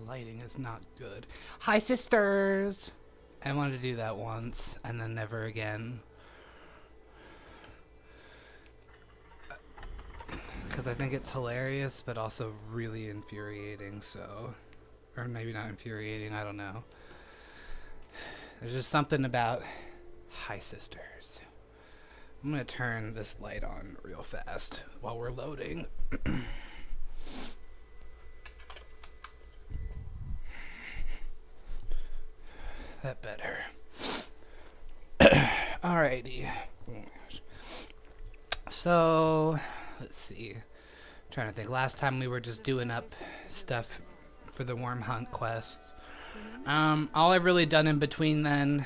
lighting is not good. Hi, sisters! I wanted to do that once, and then never again. Because I think it's hilarious, but also really infuriating, so... Or maybe not infuriating, I don't know. There's just something about... Hi, sisters. I'm gonna turn this light on real fast while we're loading. That better. Alrighty. So, let's see. I'm trying to think. Last time we were just doing up stuff for the Wyrm Hunt quests. All I've really done in between then,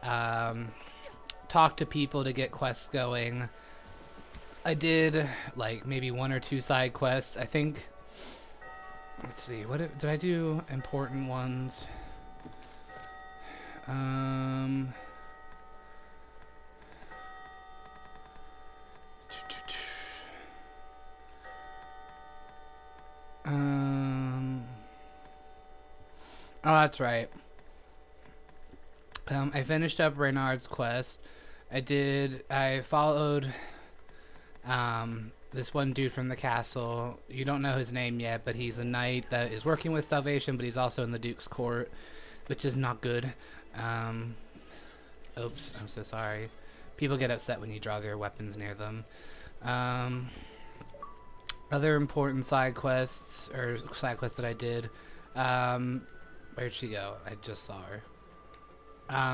talk to people to get quests going. I did like maybe 1 or 2 side quests. I think, let's see, what did I do? Important ones. Oh, that's right. I finished up Reynard's quest. I followed this one dude from the castle. You don't know his name yet, but he's a knight that is working with Salvation, but he's also in the Duke's court, which is not good. Oops, I'm so sorry. People get upset when you draw their weapons near them. Other important side quests, that I did. Where'd she go? I just saw her.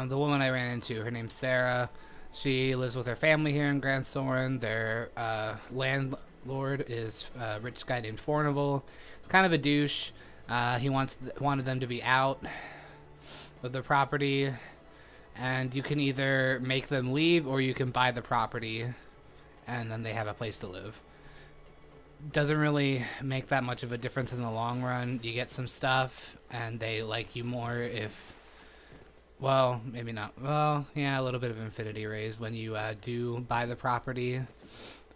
The woman I ran into, her name's Sarah. She lives with her family here in Grand Soren. Their landlord is a rich guy named Fornival. He's kind of a douche. He wanted them to be out of the property, and you can either make them leave or you can buy the property, and then they have a place to live. Doesn't really make that much of a difference in the long run. You get some stuff, and they like you more if... Well, maybe not. Well, yeah, a little bit of infinity raise when you do buy the property.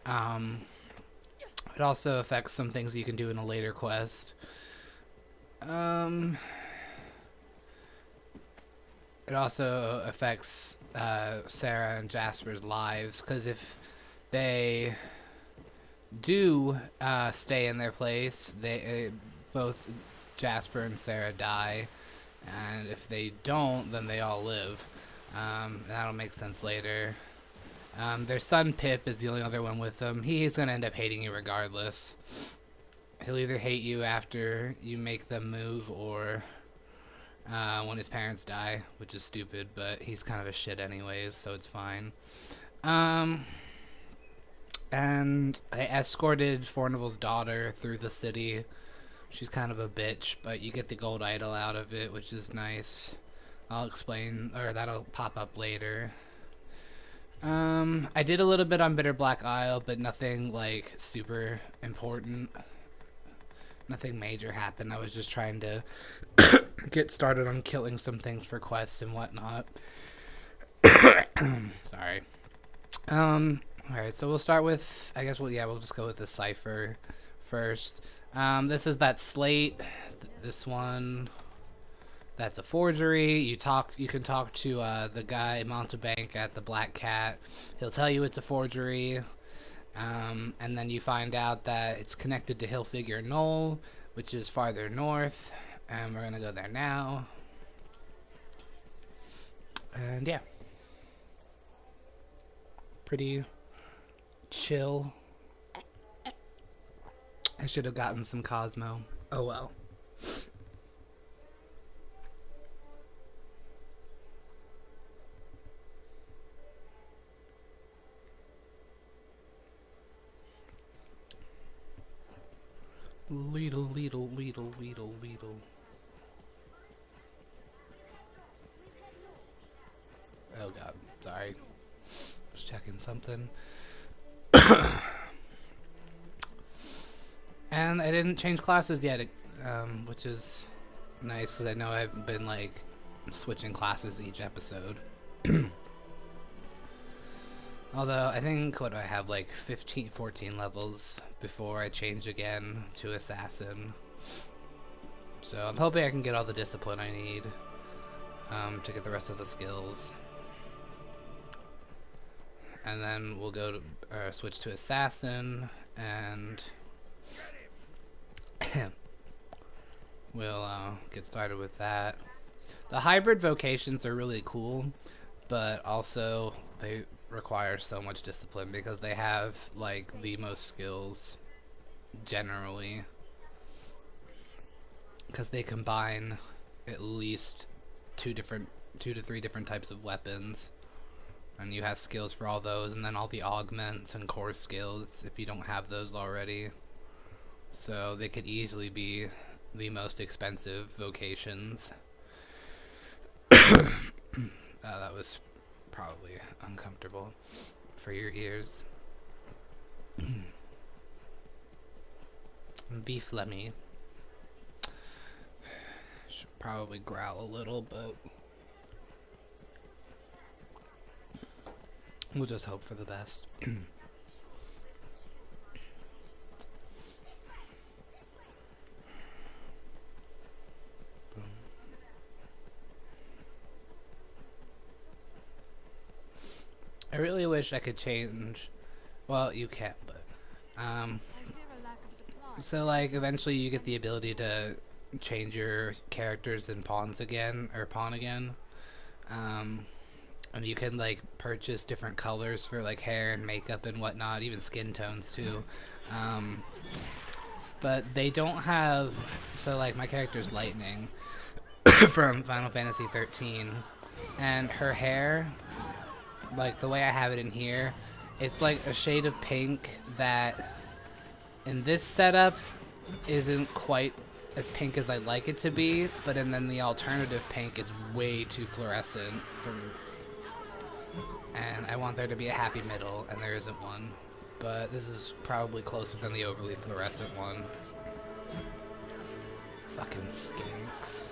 It also affects some things you can do in a later quest. It also affects Sarah and Jasper's lives, because if they do stay in their place, both Jasper and Sarah die. And if they don't, then they all live. That'll make sense later. Their son Pip is the only other one with them. He's going to end up hating you regardless. He'll either hate you after you make them move or when his parents die, which is stupid, but he's kind of a shit anyways, so it's fine. And I escorted Fornival's daughter through the city. She's kind of a bitch, but you get the gold idol out of it, which is nice. I'll explain, or that'll pop up later. I did a little bit on Bitter Black Isle, but nothing, like, super important. Nothing major happened. I was just trying to get started on killing some things for quests and whatnot. Sorry. Alright, so we'll start with, I guess, we'll just go with the cipher first. This is that slate. This one, that's a forgery. You can talk to the guy Montebank at the Black Cat. He'll tell you it's a forgery. And then you find out that it's connected to Hillfigure Knoll, which is farther north. And we're gonna go there now. And yeah. Pretty chill. I should have gotten some Cosmo. Oh well. Weedle, weedle, weedle, weedle, weedle. Oh god, sorry. Just checking something. And I didn't change classes yet, which is nice, because I know I've been, like, switching classes each episode. Although, I think, what do I have, like 14 levels before I change again to Assassin. So I'm hoping I can get all the discipline I need to get the rest of the skills. And then we'll go to switch to Assassin, and we'll get started with that. The hybrid vocations are really cool, but also they require so much discipline because they have like the most skills generally, because they combine at least two to three different types of weapons, and you have skills for all those, and then all the augments and core skills if you don't have those already. So they could easily be the most expensive vocations. That was probably uncomfortable for your ears. Beef Lemmy. Should probably growl a little, but we'll just hope for the best. I really wish I could change. Well, you can't, but so like eventually you get the ability to change your characters and pawns again, or pawn again. And you can like purchase different colors for like hair and makeup and whatnot, even skin tones too. But they don't have, so like my character's Lightning from Final Fantasy 13, and her hair, like the way I have it in here, it's like a shade of pink that in this setup isn't quite as pink as I'd like it to be, but then the alternative pink is way too fluorescent and I want there to be a happy middle, and there isn't one. But this is probably closer than the overly fluorescent one. Fucking skanks.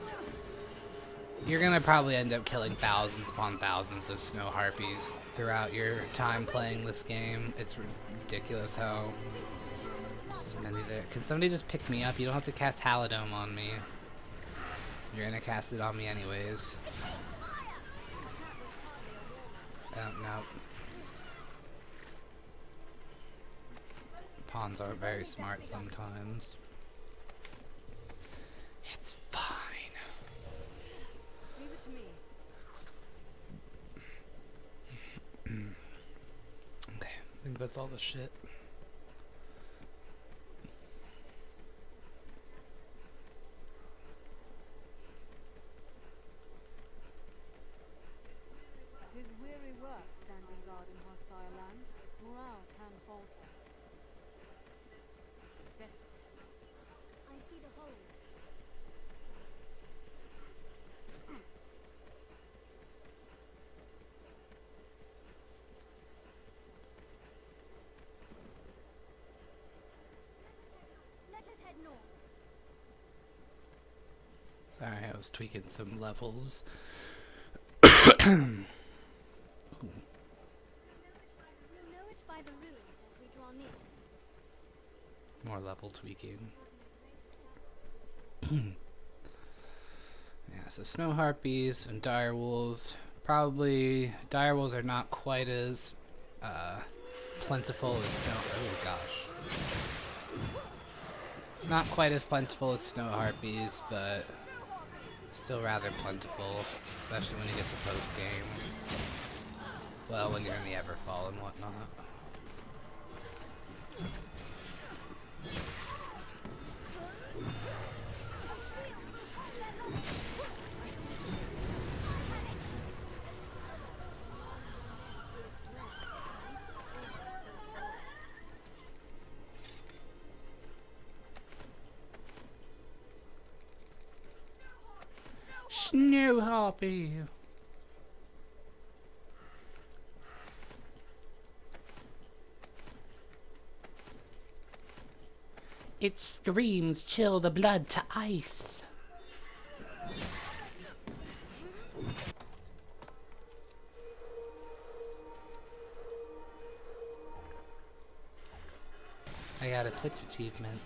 You're gonna probably end up killing thousands upon thousands of snow harpies throughout your time playing this game. It's ridiculous how many there. Can somebody just pick me up? You don't have to cast Halidome on me. You're gonna cast it on me anyways. No. Pawns aren't very smart sometimes. It's fine. Leave it to me. Okay, I think that's all the shit. It is weary work standing guard in hostile lands. Morale can falter. Best. I see the hold. Let us head north. Sorry, I was tweaking some levels. We'll know it by the ruins as we draw near. More level tweaking. Yeah, so snow harpies and direwolves. Probably direwolves are not quite as plentiful as snow. Oh gosh. Not quite as plentiful as snow harpies, but still rather plentiful, especially when you get to post game. Well, when you're in the Everfall and whatnot. Snow harpy. Its screams chill the blood to ice. I got a Twitch achievement.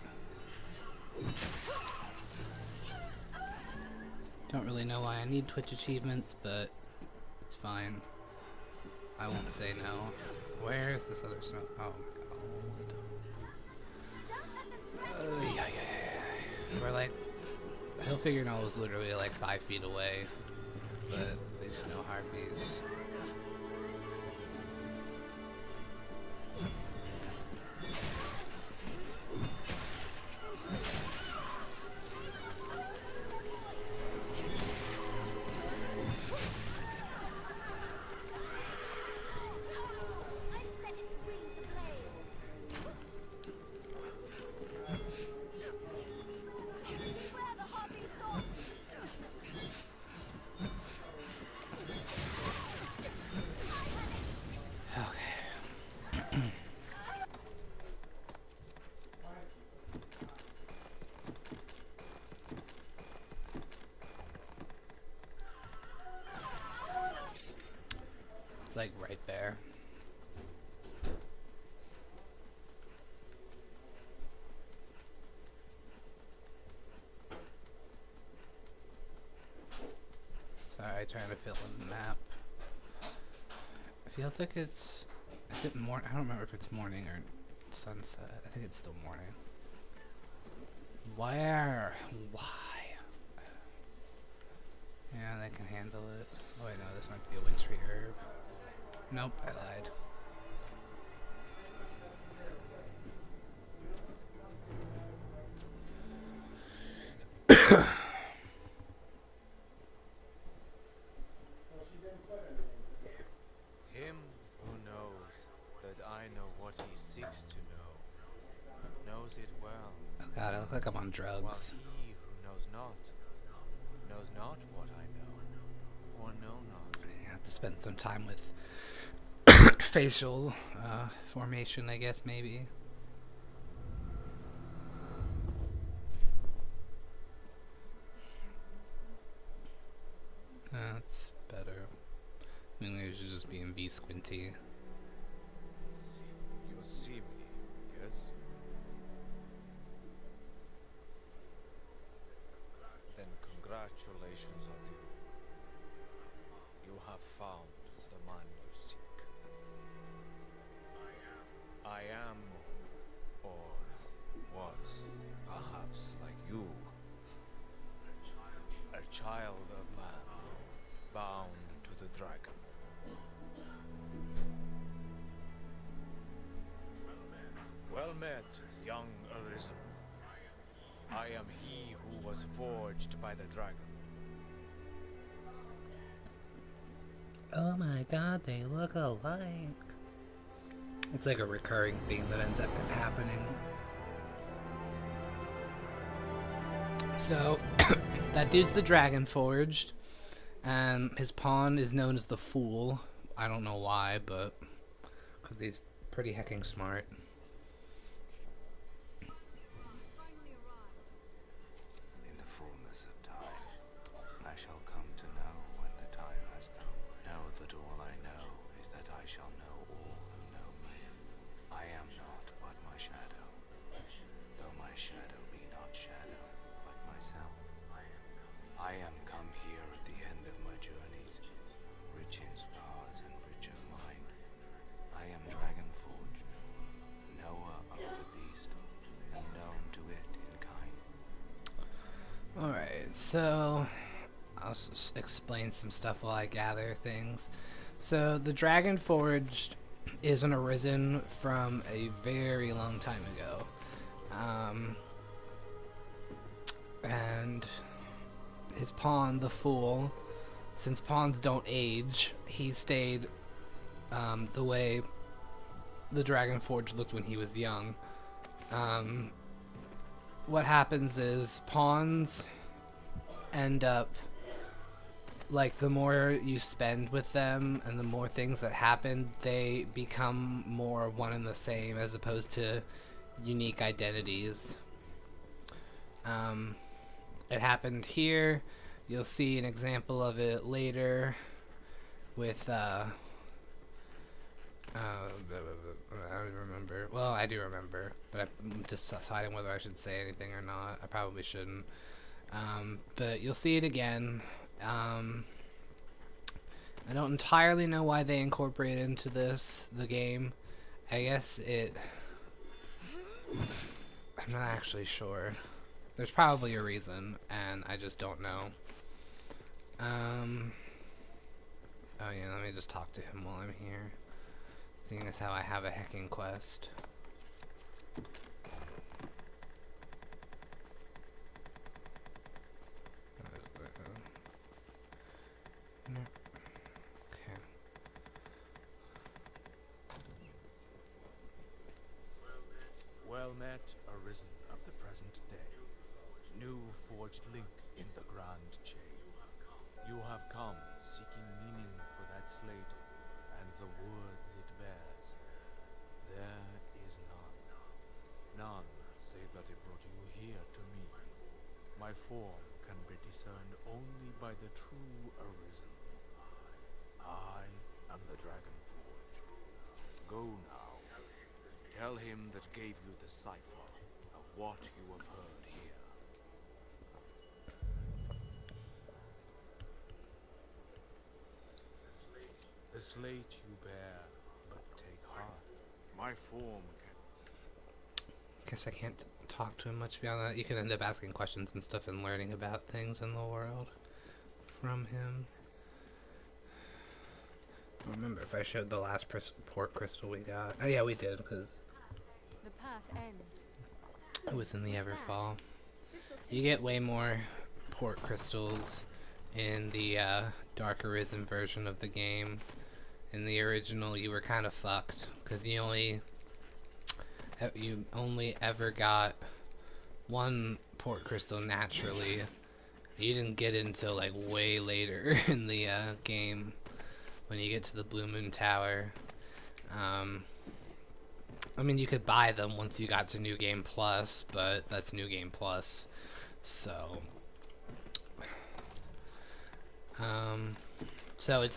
Don't really know why I need Twitch achievements, but it's fine. I won't say no. Where is this other snow? Oh my god. Yeah. We're like, Hill Figure Knoll is literally like 5 feet away, but these snow harpies. It's like right there. Sorry, trying to fill in the map. It feels like it's... Is it morning? I don't remember if it's morning or sunset. I think it's still morning. Where? Why? Yeah, they can handle it. Oh wait, no, this might be a wintry herb. Nope, I lied. Him who knows that I know what he seeks to know, knows it well, Oh god, I look like I'm on while drugs. he who knows not what I know, or know not. I have to spend some time with facial formation, I guess, maybe. That's better. I mean, we should just be in V squinty. You see me, yes? Then congratulations on you. You have found the man you seek. I am, or was, perhaps like you, a child of man, bound to the dragon. Well met, young Arisen. I am he who was forged by the dragon. Oh my god, they look alike. It's like a recurring theme that ends up happening. So, that dude's the Dragon Forged, and his pawn is known as the Fool. I don't know why, but because he's pretty hecking smart. In the fullness of time, I shall come to know when the time has come. Know that all I know is that I shall know all who know me. I am not but my shadow, though my shadow be not shadow, but myself. I am come here at the end of my journeys, rich in scars and rich of mind. I am dragon forged, knower of the beast, and known to it in kind. Alright, so I'll just explain some stuff while I gather things. So the Dragon Forged is an Arisen from a very long time ago. And his pawn, the Fool, since pawns don't age, he stayed the way the Dragon Forged looked when he was young. What happens is pawns end up, like, the more you spend with them and the more things that happen, they become more one and the same as opposed to unique identities. It happened here. You'll see an example of it later with I don't remember. Well, I do remember, but I'm just deciding whether I should say anything or not. I probably shouldn't. But you'll see it again. I don't entirely know why they incorporate it into the game. I guess I'm not actually sure. There's probably a reason, and I just don't know. Oh yeah, let me just talk to him while I'm here. Seeing as how I have a hacking quest. Okay. Well met, Arisen of the present day. New forged link in the grand chain. You have come seeking meaning for that slate and the words it bears. There is none. None save that it brought you here to me. My form can be discerned only by the true Arisen. I am the Dragon Forged. Go now. Tell him that gave you the cipher of what you have heard here. The slate you bear, but take heart. My form can... Guess I can't talk to him much beyond that. You can end up asking questions and stuff and learning about things in the world from him. I don't remember if I showed the last port crystal we got. Oh yeah, we did, because The path ends. it was in the What's that? Everfall. This looks You get way more port crystals in the Dark Arisen version of the game. In the original, you were kind of fucked, because you only ever got one port crystal naturally. You didn't get it until like way later in the game, when you get to the Blue Moon Tower. I mean, you could buy them once you got to New Game Plus, but that's New Game Plus, so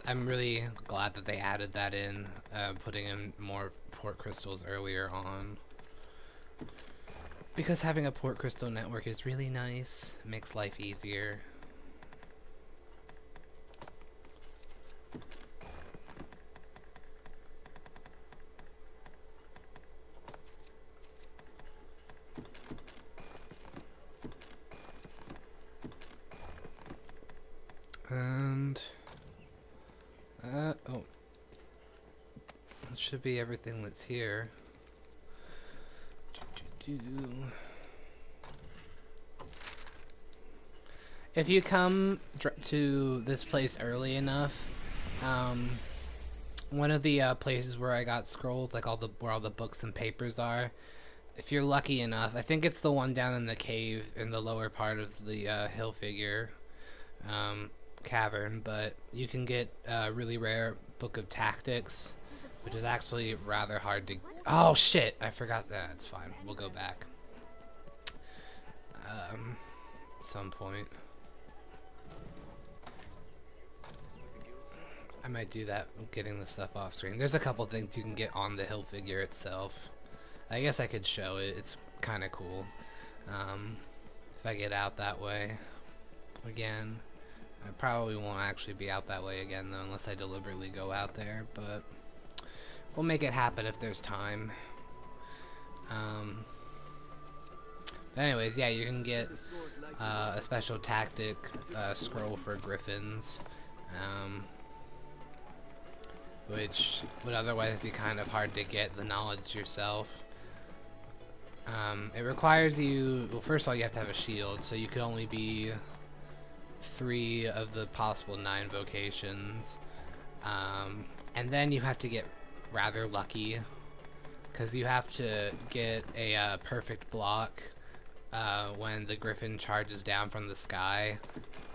I'm really glad that they added that in, putting in more port crystals earlier on, because having a port crystal network is really nice. It makes life easier. And oh, that should be everything that's here. If you come to this place early enough, one of the places where I got scrolls, like where all the books and papers are, if you're lucky enough, I think it's the one down in the cave in the lower part of the hill figure cavern, but you can get a really rare book of tactics, which is actually rather hard to... Oh shit, I forgot that. It's fine, we'll go back at some point. I might do that, getting the stuff off screen. There's a couple things you can get on the hill figure itself. I guess I could show it. It's kind of cool. If I get out that way again. I probably won't actually be out that way again, though, unless I deliberately go out there, but we'll make it happen if there's time. Anyways, yeah, you can get a special tactic scroll for griffins, which would otherwise be kind of hard to get the knowledge yourself. It requires you, well, first of all, you have to have a shield, so you could only be 3 of the possible 9 vocations, and then you have to get rather lucky, because you have to get a perfect block when the griffin charges down from the sky,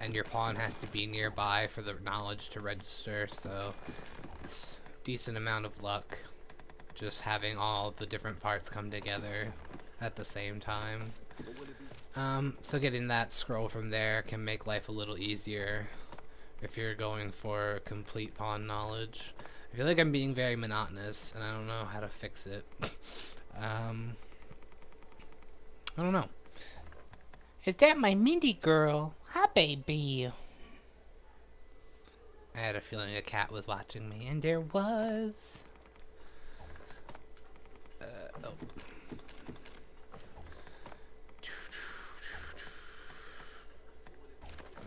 and your pawn has to be nearby for the knowledge to register, so it's a decent amount of luck just having all the different parts come together at the same time. So getting that scroll from there can make life a little easier if you're going for complete pawn knowledge. I feel like I'm being very monotonous and I don't know how to fix it. I don't know. Is that my Mindy girl? Hi, baby. I had a feeling a cat was watching me, and there was. Oh.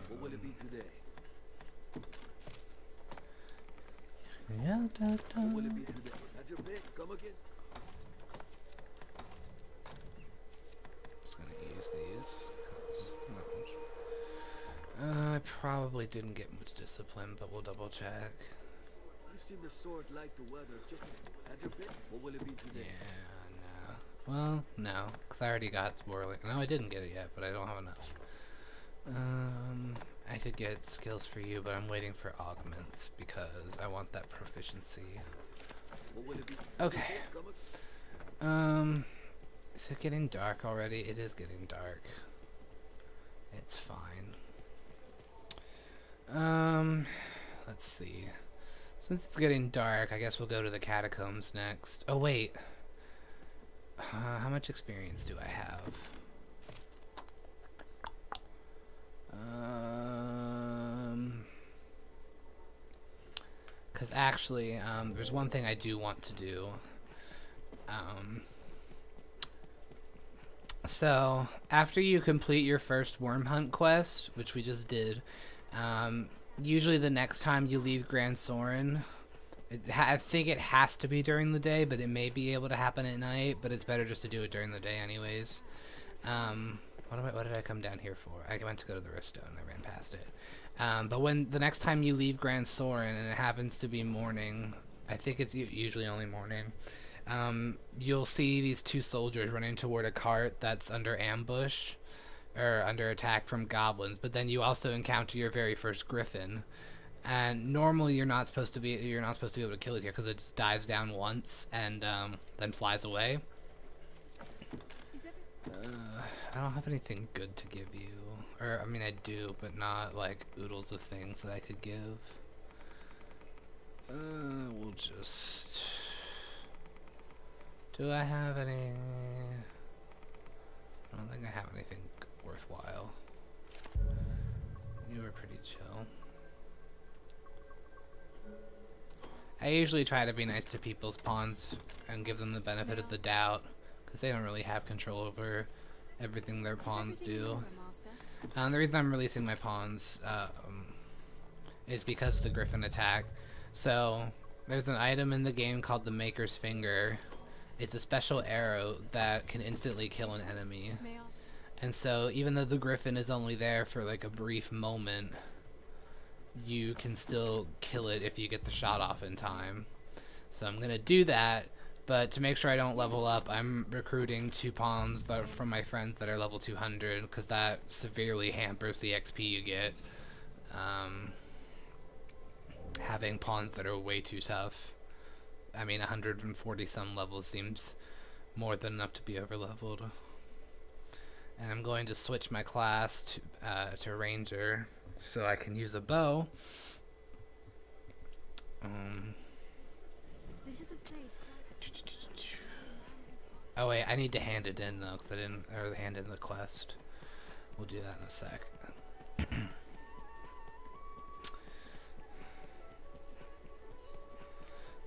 What will it be today? Yeah, What will it be today? Have your pick. Come again. Just gonna use these. I probably didn't get much discipline, but we'll double check. You've seen the sword like the weather. Just have your pick. What will it be today? Yeah, no. Well, no, because I already got swirling. No, I didn't get it yet, but I don't have enough. I could get skills for you, but I'm waiting for augments because I want that proficiency. What will it be? Okay. Is it getting dark already? It is getting dark. It's fine. Let's see. Since it's getting dark, I guess we'll go to the catacombs next. Oh, wait. How much experience do I have? Because actually, there's one thing I do want to do. So, after you complete your first Wyrm Hunt quest, which we just did, usually the next time you leave Grand Soren, I think it has to be during the day, but it may be able to happen at night, but it's better just to do it during the day anyways. What did I come down here for? I went to go to the Riftstone. I ran past it. But when the next time you leave Grand Soren and it happens to be morning, I think it's usually only morning, you'll see these two soldiers running toward a cart that's under ambush or under attack from goblins. But then you also encounter your very first griffin, and normally you're not supposed to be able to kill it here because it just dives down once and then flies away. I don't have anything good to give you. Or, I mean, I do, but not, like, oodles of things that I could give. We'll just... Do I have any... I don't think I have anything worthwhile. You were pretty chill. I usually try to be nice to people's pawns and give them the benefit of the doubt, because they don't really have control over everything their pawns do. The reason I'm releasing my pawns is because of the griffin attack. So there's an item in the game called the Maker's Finger. It's a special arrow that can instantly kill an enemy. And so even though the griffin is only there for like a brief moment, you can still kill it if you get the shot off in time. So I'm gonna do that. But to make sure I don't level up, I'm recruiting 2 pawns that are from my friends that are level 200, because that severely hampers the XP you get. Having pawns that are way too tough. I mean, 140 some levels seems more than enough to be overleveled. And I'm going to switch my class to Ranger, so I can use a bow. This is a place. Oh wait, I need to hand it in though, because I didn't, or hand in the quest. We'll do that in a sec.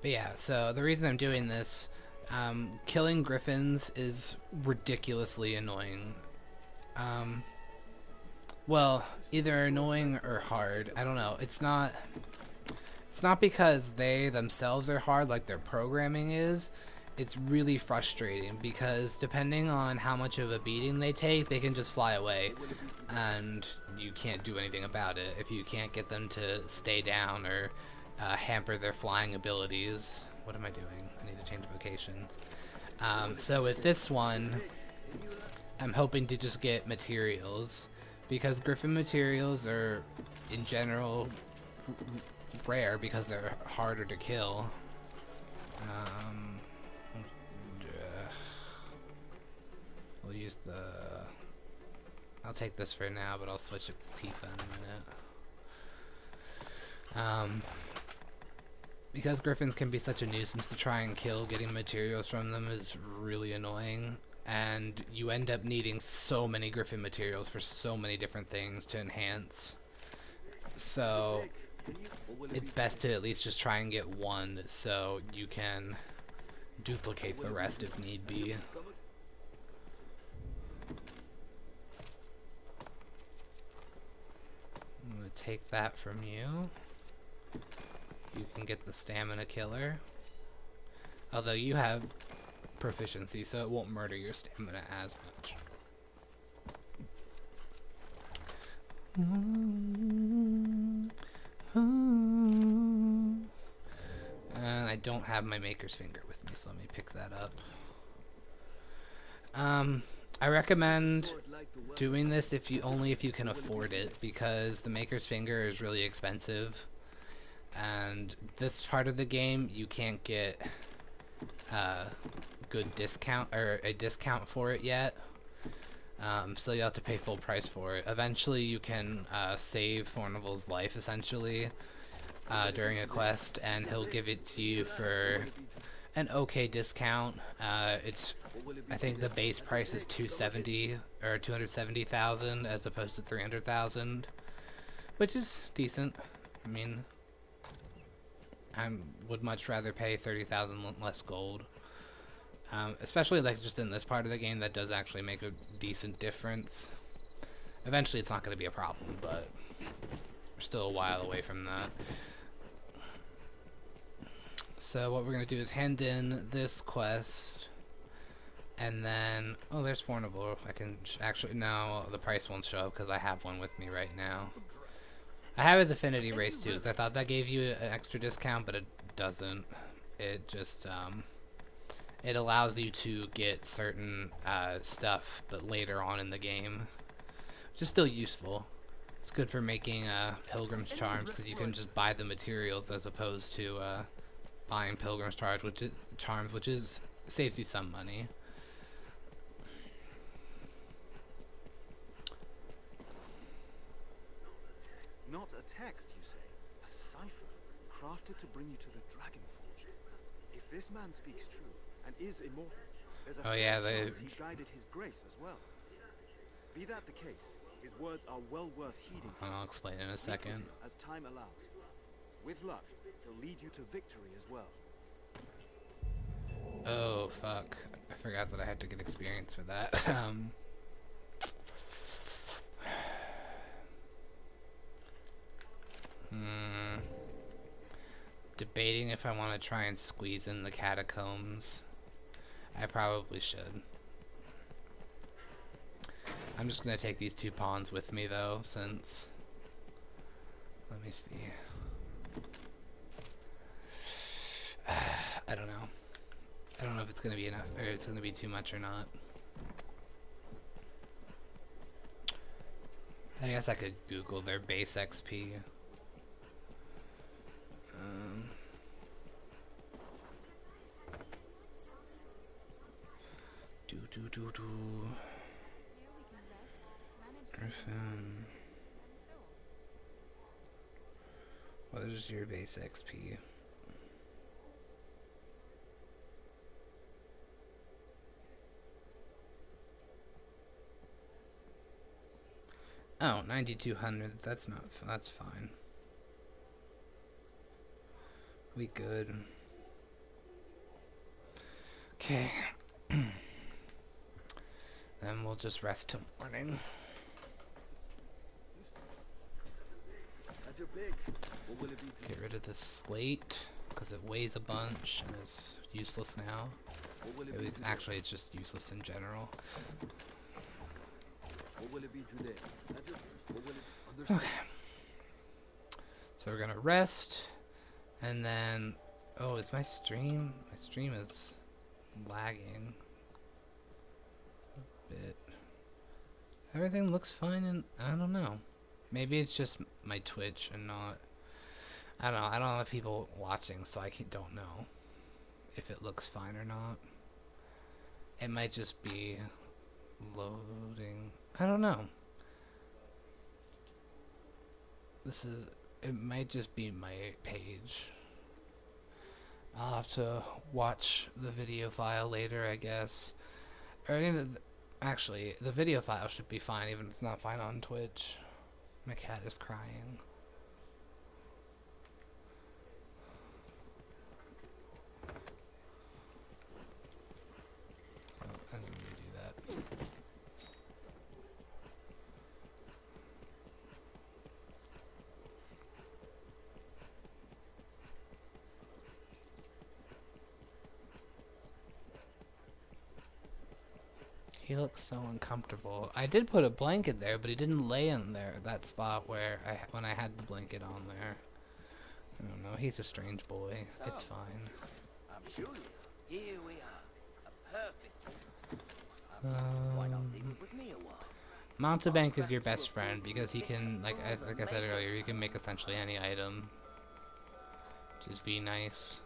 But yeah, so the reason I'm doing this, killing griffins is ridiculously annoying. Well, either annoying or hard. I don't know. It's not because they themselves are hard like their programming is. It's really frustrating because depending on how much of a beating they take, they can just fly away and you can't do anything about it if you can't get them to stay down or hamper their flying abilities. What am I doing? I need to change vocation. So with this one, I'm hoping to just get materials because griffin materials are in general rare because they're harder to kill. We'll use the... I'll take this for now, but I'll switch it to Tifa in a minute. Because griffins can be such a nuisance to try and kill, getting materials from them is really annoying. and you end up needing so many Griffin materials for so many different things to enhance. So it's best to at least just try and get one so you can duplicate the rest if need be. I'm going to take that from you. You can get the stamina killer. Although you have proficiency, so it won't murder your stamina as much. And I don't have my maker's finger with me, so let me pick that up. I recommend doing this if you can afford it, because the maker's finger is really expensive, and this part of the game you can't get good discount or a discount for it yet. So you have to pay full price for it. Eventually you can save Fornival's life essentially during a quest, and he'll give it to you for an okay discount. I think the base price is 270 or 270,000 as opposed to 300,000, which is decent. I mean, I would much rather pay 30,000 less gold. Especially like just in this part of the game, that does actually make a decent difference. Eventually it's not going to be a problem, but we're still a while away from that. So what we're going to do is hand in this quest, and then, oh, there's Fornival. I can actually, no, the price won't show up because I have one with me right now. I have his affinity race too, because I thought that gave you an extra discount, but it doesn't. It just, it allows you to get certain stuff, but later on in the game, which is still useful. It's good for making Pilgrim's Charms, because you can just buy the materials as opposed to buying Pilgrim's Charms, which is saves you some money. Not a text, you say? A cipher, crafted to bring you to the Dragon Forge. If this man speaks true and is immortal, there's a fair chance he guided his grace as well. Be that the case, his words are well worth heeding. I'll explain in a second. As time allows. With luck, he'll lead you to victory as well. Oh, fuck. I forgot that I had to get experience for that. Debating if I want to try and squeeze in the catacombs. I probably should. I'm just going to take these two pawns with me, though, since... Let me see. I don't know. I don't know if it's going to be enough, or it's going to be too much or not. I guess I could Google their base XP. Griffin. What is your base XP? Oh, 9,200. That's fine. We good. Okay. Then we'll just rest till morning. Get rid of this slate because it weighs a bunch and is useless now. Actually, it's just useless in general. Okay. So we're gonna rest, and then, oh, is my stream? My stream is lagging a bit. Everything looks fine, and I don't know. Maybe it's just my Twitch and not. I don't know. I don't have people watching, so I don't know if it looks fine or not. It might just be loading. I don't know. It might just be my page. I'll have to watch the video file later, I guess. Or even, actually, the video file should be fine, even if it's not fine on Twitch. My cat is crying. Oh, I didn't mean to do that. He looks so uncomfortable. I did put a blanket there, but he didn't lay in there, that spot where when I had the blanket on there. I don't know. He's a strange boy. It's fine. I'm sure here we are. A perfect. Why not leave it with me a while? Mountebank is your best friend because he can, like I said earlier, he can make essentially any item. Just be nice.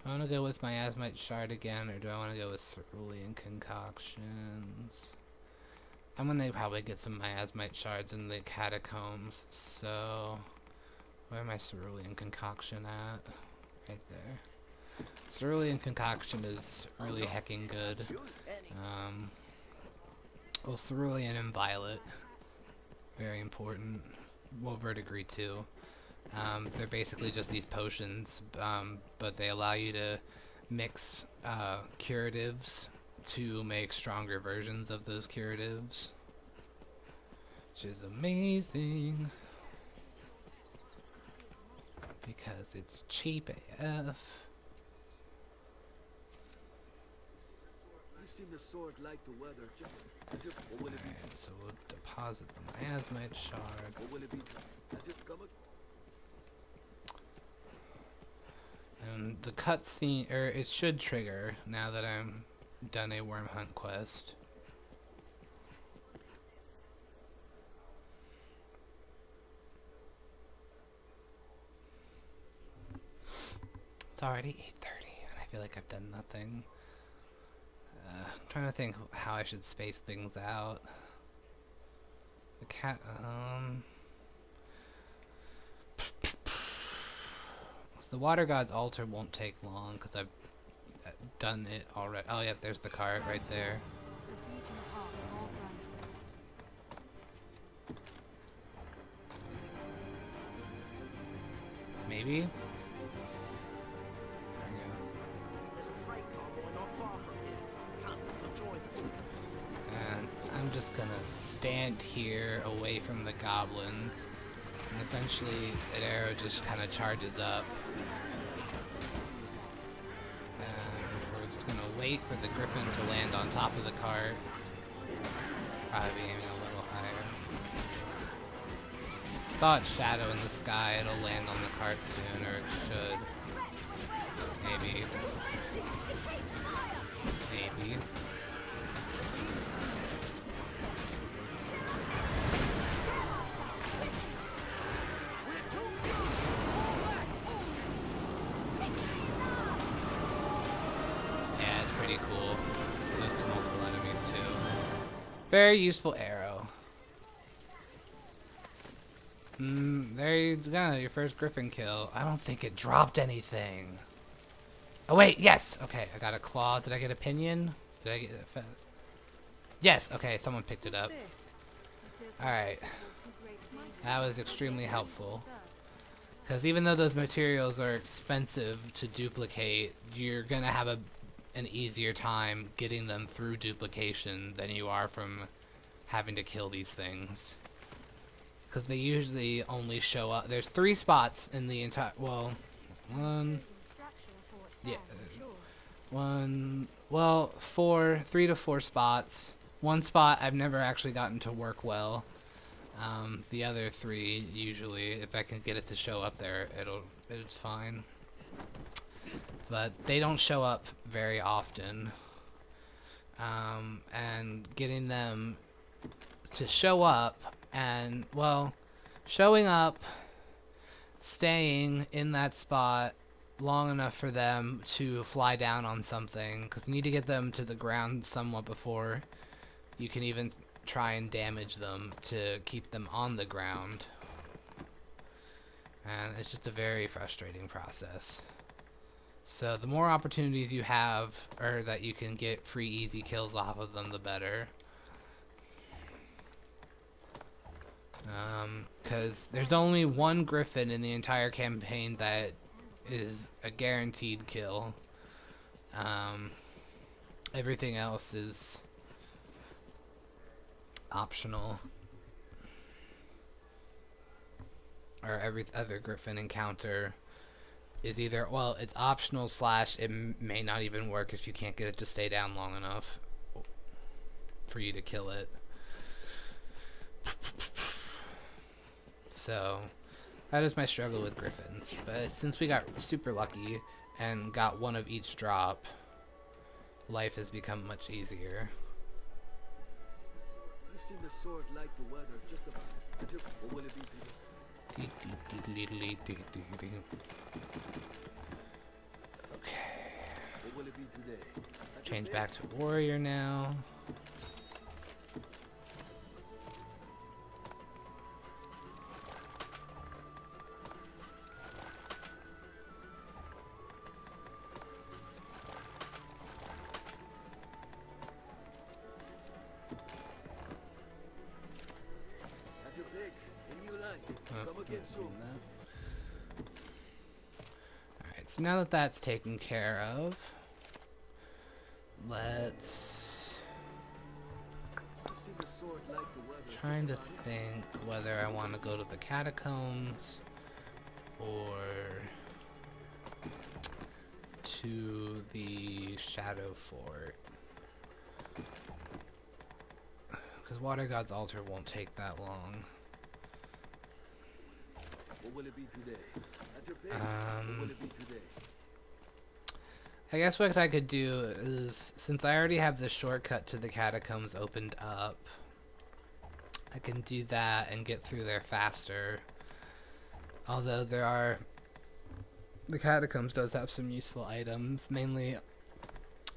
I want to go with my Asmite Shard again, or do I want to go with Cerulean Concoctions? I'm going to probably get some miasmite shards in the catacombs, so where my Cerulean Concoction at? Right there. Cerulean Concoction is really hecking good. Well, Cerulean and Violet, very important. Well, Verdigris too. They're basically just these potions, but they allow you to mix curatives to make stronger versions of those curatives, which is amazing because it's cheap AF. You seem to sword like the weather. Alright, so we'll deposit the miasmite shard. What will it be? And the cutscene, or it should trigger now that I'm done a Wyrm Hunt quest. It's already 8:30, and I feel like I've done nothing. I'm trying to think how I should space things out. The cat, so the Water God's altar won't take long because I've done it already. Oh, yeah, there's the cart right there. The beating heart of our grandson. Maybe? There we go. There's a freight convoy not far from here. Can't people join them? And I'm just gonna stand here away from the goblins. And essentially, an arrow just kind of charges up. And we're just gonna wait for the griffin to land on top of the cart. Probably aiming a little higher. Saw its shadow in the sky, it'll land on the cart soon, or it should. Maybe. Maybe. Yeah, it's pretty cool. Goes to multiple enemies too. Very useful arrow. There you go, your first griffin kill. I don't think it dropped anything. Oh wait, yes! Okay, I got a claw. Did I get a pinion? Did I get a fe Yes, okay, someone picked it up. Alright. That was extremely helpful. Because even though those materials are expensive to duplicate, you're gonna have an easier time getting them through duplication than you are from having to kill these things. Because they usually only show up. There's 3 spots in the entire. Well, one. Yeah. One. Well, 3 to 4 spots. One spot I've never actually gotten to work well. The other 3 usually, if I can get it to show up there, it's fine. But they don't show up very often. And getting them to show up and, well, showing up, staying in that spot long enough for them to fly down on something, because you need to get them to the ground somewhat before you can even try and damage them to keep them on the ground. And it's just a very frustrating process. So the more opportunities you have, or that you can get free easy kills off of them, the better. Because there's only one griffin in the entire campaign that is a guaranteed kill. Everything else is optional. Or every other griffin encounter is either, well, it's optional / it may not even work if you can't get it to stay down long enough for you to kill it. So that is my struggle with griffins. But since we got super lucky and got one of each drop, life has become much easier. You've seen the sword like the weather just about. What will it be today? Okay. What will it be today? Change back to warrior now. Have your pick. Any you like. Come again soon. Alright, so now that that's taken care of, let's... You've seen the sword like the weather. Trying to think whether I want to go to the catacombs or to the Shadow Fort. Because Water God's Altar won't take that long. What will it be today? Have your pick. What will it be today? I guess what I could do is, since I already have the shortcut to the catacombs opened up, I can do that and get through there faster. Although the catacombs does have some useful items, mainly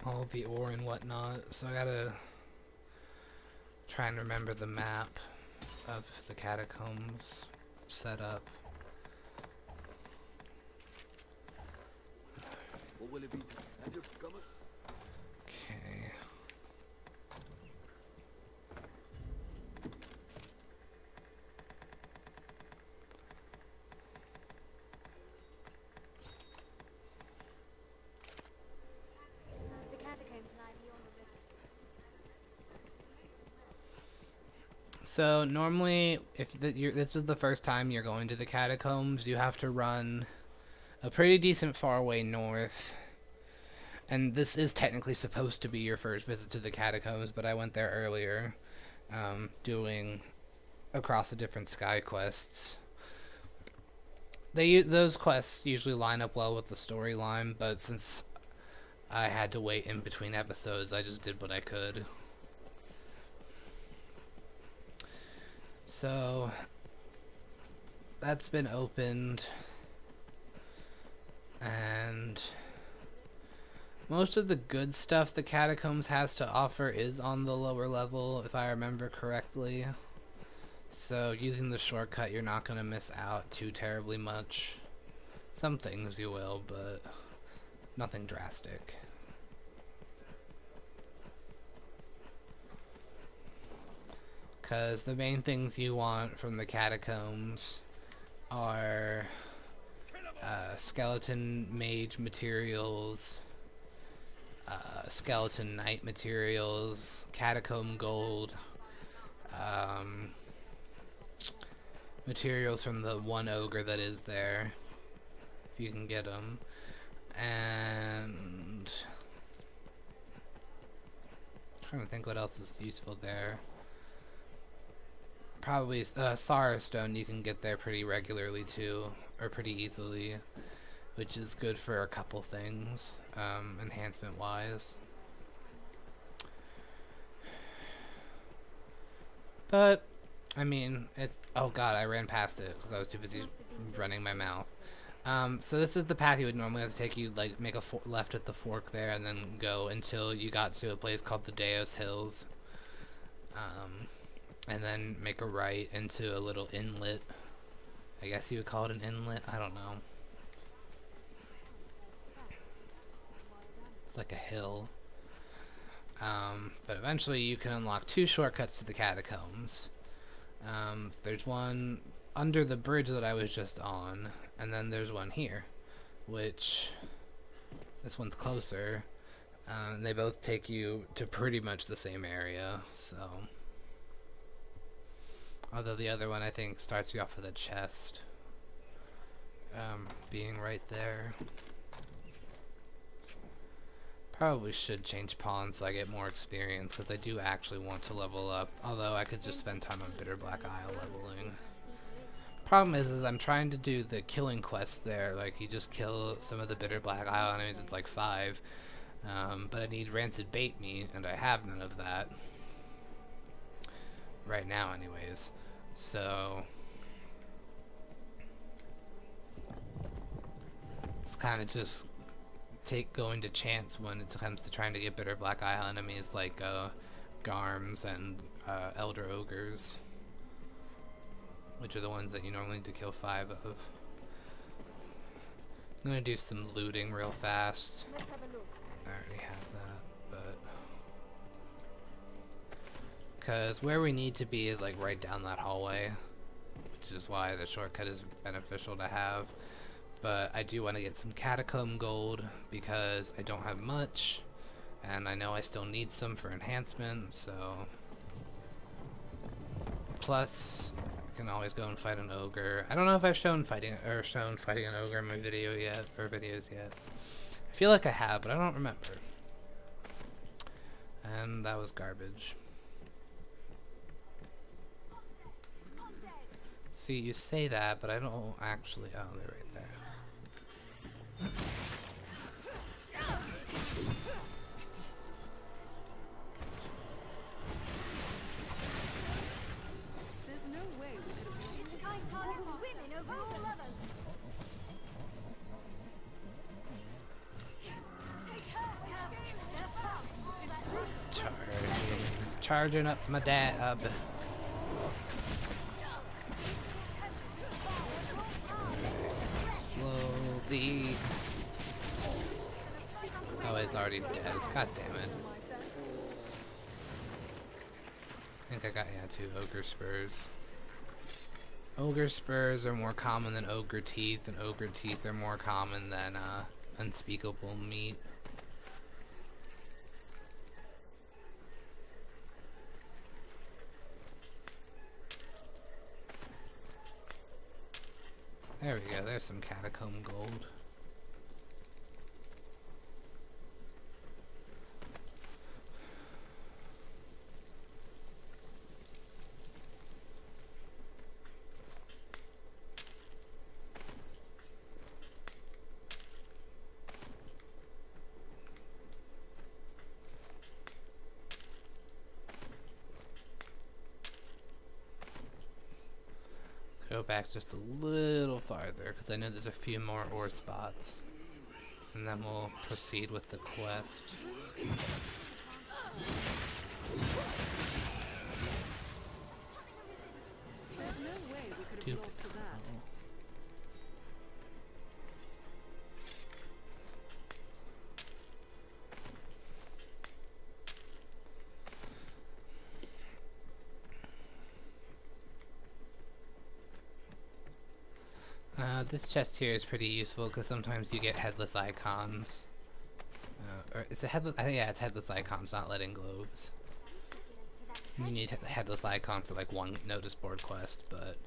all of the ore and whatnot, so I gotta try and remember the map of the catacombs setup. What will it be? Have your come on. Okay. The catacombs lie beyond the river. So normally, if this is the first time you're going to the catacombs, you have to run a pretty decent far way north. And this is technically supposed to be your first visit to the catacombs, but I went there earlier, doing across the different sky quests. Those quests usually line up well with the storyline, but since I had to wait in between episodes, I just did what I could. So that's been opened, and most of the good stuff the catacombs has to offer is on the lower level, if I remember correctly. So using the shortcut, you're not going to miss out too terribly much. Some things you will, but nothing drastic. Because the main things you want from the catacombs are skeleton mage materials, skeleton knight materials, catacomb gold, materials from the one ogre that is there, if you can get them, and I'm trying to think what else is useful there. Probably Sorrow Stone you can get there pretty regularly too, or pretty easily, which is good for a couple things, enhancement wise. But I mean, it's, oh god, I ran past it because I was too busy running my mouth. So this is the path you would normally have to take. You'd like make a left at the fork there and then go until you got to a place called the Deos Hills. And then make a right into a little inlet. I guess you would call it an inlet, I don't know. It's like a hill. But eventually you can unlock 2 shortcuts to the catacombs. There's one under the bridge that I was just on, and then there's one here, which this one's closer. They both take you to pretty much the same area, so. Although the other one I think starts you off with a chest, being right there. Probably should change pawns so I get more experience, because I do actually want to level up, although I could just spend time on Bitter Black Isle leveling. Problem is I'm trying to do the killing quest there, like you just kill some of the Bitter Black Isle enemies, it's like 5, but I need rancid bait meat, and I have none of that. Right now anyways, so it's kind of just going to chance when it comes to trying to get Bitter Black Isle enemies like Garms and Elder Ogres, which are the ones that you normally need to kill 5 of. I'm gonna do some looting real fast. Let's have a look. I already have that, but because where we need to be is like right down that hallway, which is why the shortcut is beneficial to have. But I do want to get some catacomb gold because I don't have much, and I know I still need some for enhancement, so. Plus, I can always go and fight an ogre. I don't know if I've shown fighting an ogre in my video yet, or videos yet. I feel like I have, but I don't remember. And that was garbage. See, you say that, but I don't actually. Oh, they're right there. There's no way we could have Its kind targets women over all others. Take her. Charging up my dab. Slowly. Oh, it's already dead. God damn it. I think I got, yeah, 2 ogre spurs. Ogre spurs are more common than ogre teeth, and ogre teeth are more common than unspeakable meat. There we go, there's some catacomb gold. Go back just a little farther, because I know there's a few more ore spots. And then we'll proceed with the quest. There's no way we could have lost to that. This chest here is pretty useful because sometimes you get headless icons. Or is it headless? I think, yeah, it's headless icons, not letting globes. You need a headless icon for like one notice board quest, but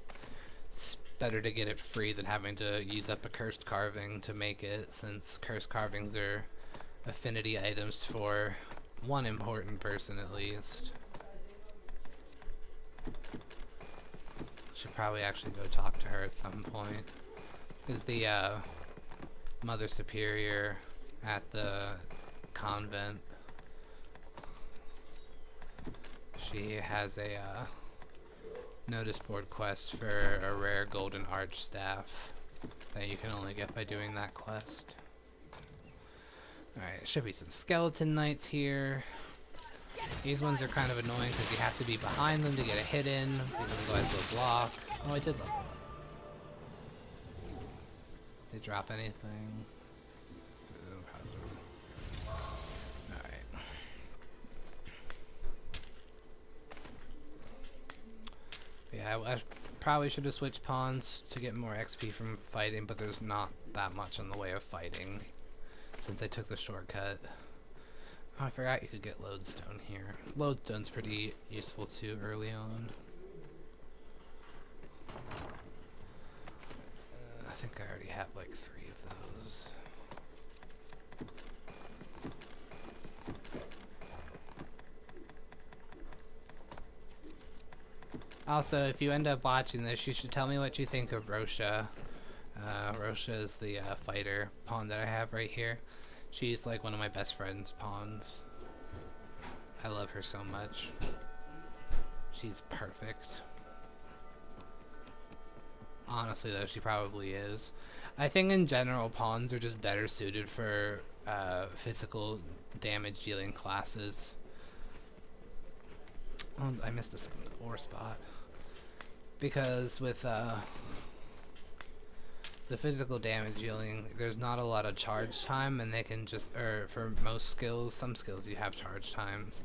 it's better to get it free than having to use up a cursed carving to make it, since cursed carvings are affinity items for one important person at least. Should probably actually go talk to her at some point. Is the Mother Superior at the convent. She has a notice board quest for a rare golden arch staff that you can only get by doing that quest. Alright, there should be some skeleton knights here. These ones are kind of annoying because you have to be behind them to get a hit in, because otherwise they'll block. Oh, I did level up. Did they drop anything? I probably should have switched pawns to get more XP from fighting, but there's not that much in the way of fighting since I took the shortcut. Oh, I forgot you could get lodestone here. Lodestone's pretty useful too early on. I think I already have like 3 of those. Also, if you end up watching this, you should tell me what you think of Rosha. Rosha is the fighter pawn that I have right here. She's like one of my best friend's pawns. I love her so much. She's perfect. Honestly though, she probably is. I think in general pawns are just better suited for physical damage dealing classes. Oh, I missed a ore spot. Because with the physical damage dealing, there's not a lot of charge time, and they can just, or for most skills, some skills you have charge times.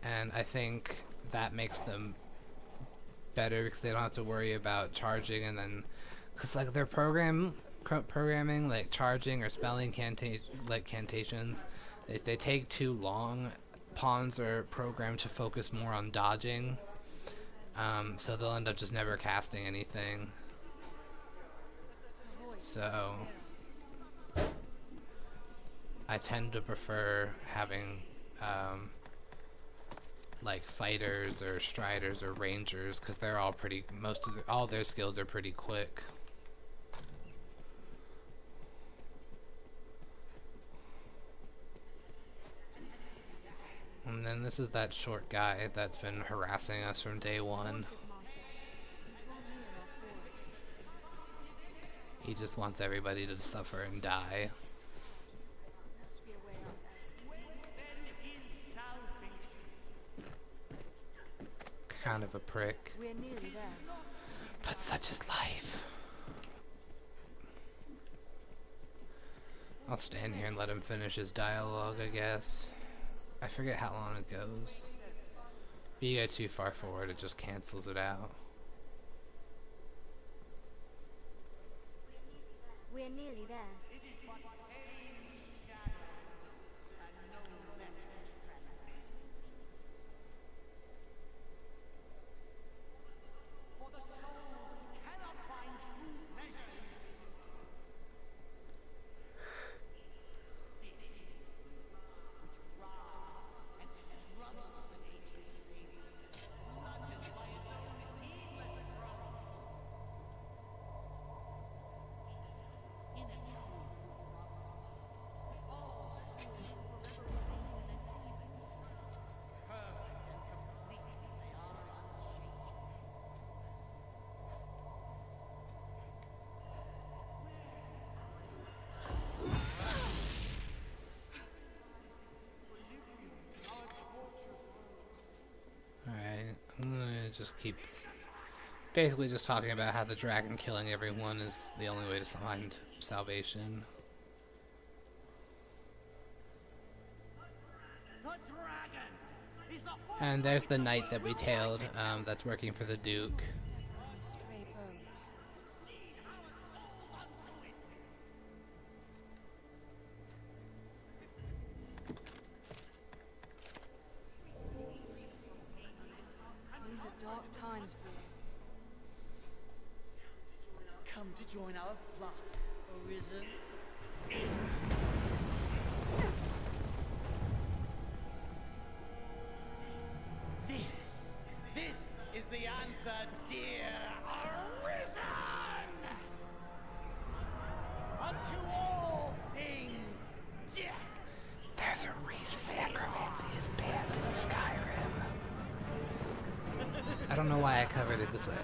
And I think that makes them better because they don't have to worry about charging, and then, because like their programming, like charging or spelling cantations, if they take too long, pawns are programmed to focus more on dodging, so they'll end up just never casting anything. So I tend to prefer having like fighters or striders or rangers, because they're all pretty, all their skills are pretty quick. And then this is that short guy that's been harassing us from day one. He just wants everybody to suffer and die. Kind of a prick. We're nearly there. But such is life. I'll stand here and let him finish his dialogue, I guess. I forget how long it goes. If you get too far forward, it just cancels it out. We're nearly there. Just keep basically just talking about how the dragon killing everyone is the only way to find salvation. And there's the knight that we tailed, that's working for the Duke. Stray bones. These are dark times, boy. Come to join our flock, Arisen. This is the answer, dear Arisen! Unto all things, death! There's a reason necromancy is banned in Skyrim. I don't know why I covered it this way.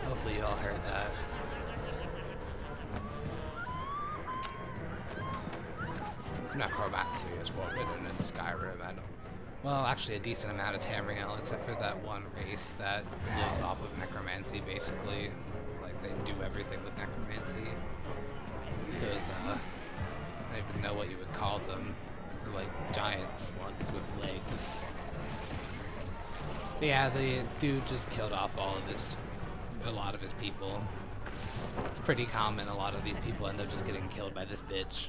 Hopefully you all heard that. Necromancy is forbidden in Skyrim. I don't. Well, actually, a decent amount of Tamriel, except for that one race that lives off of necromancy, basically. Like, they do everything with necromancy. Those, I don't even know what you would call them. They're like giant slugs with legs. But yeah, the dude just killed off a lot of his people. It's pretty common, a lot of these people end up just getting killed by this bitch.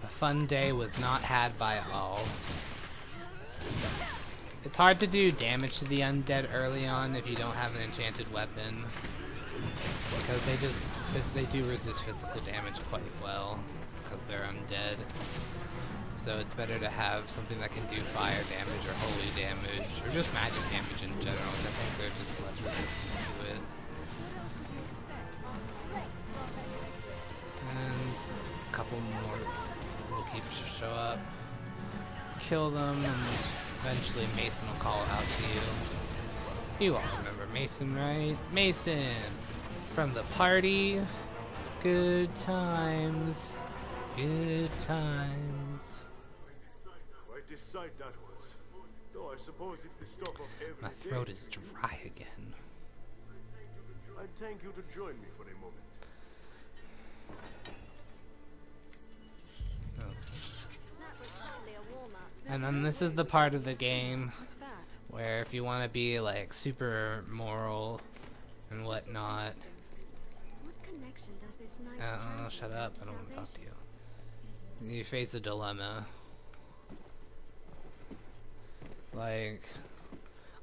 A fun day was not had by all. It's hard to do damage to the undead early on if you don't have an enchanted weapon, because they do resist physical damage quite well because they're undead. So it's better to have something that can do fire damage or holy damage or just magic damage in general, because I think they're just less resistant to it. And a couple more will keep show up, kill them, and eventually Mason will call out to you. You all remember Mason, right? Mason! From the party. Good times. Good times. Quite a sight that was. Though I suppose it's the stuff of every My throat is dry again. I'd thank you to join me for a moment. And then this is the part of the game where if you want to be like super moral and whatnot. Oh, shut up, I don't want to talk to you. You face a dilemma. Like,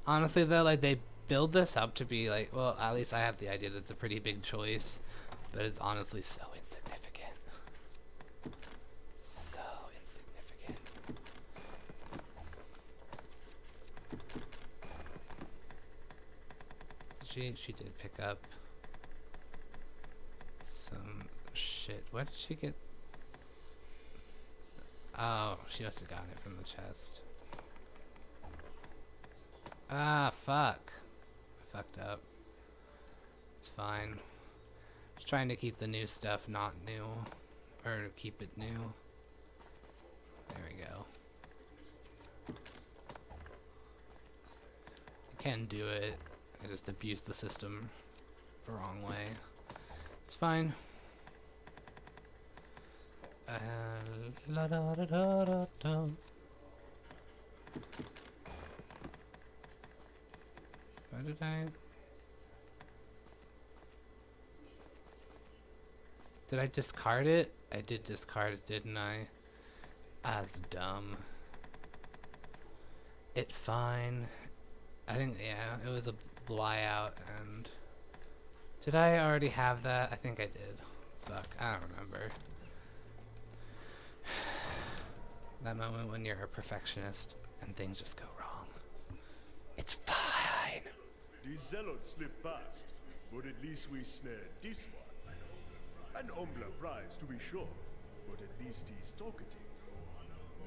honestly though, like they build this up to be like, well, at least I have the idea that it's a pretty big choice, but it's honestly so insignificant. So insignificant. She did pick up some shit. What did she get? Oh, she must have gotten it from the chest. Ah, fuck. I fucked up. It's fine. Just trying to keep the new stuff not new. Or keep it new. There we go. I can do it. I just abused the system the wrong way. It's fine. La da da da da da. Why did I? Did I discard it? I did discard it, didn't I? That's dumb. It's fine. I think, yeah, it was a blyout, and did I already have that? I think I did. Fuck, I don't remember. That moment when you're a perfectionist and things just go wrong. It's fine. The zealot slipped past, but at least we snared this one. An humbler prize, to be sure, but at least he's talkative.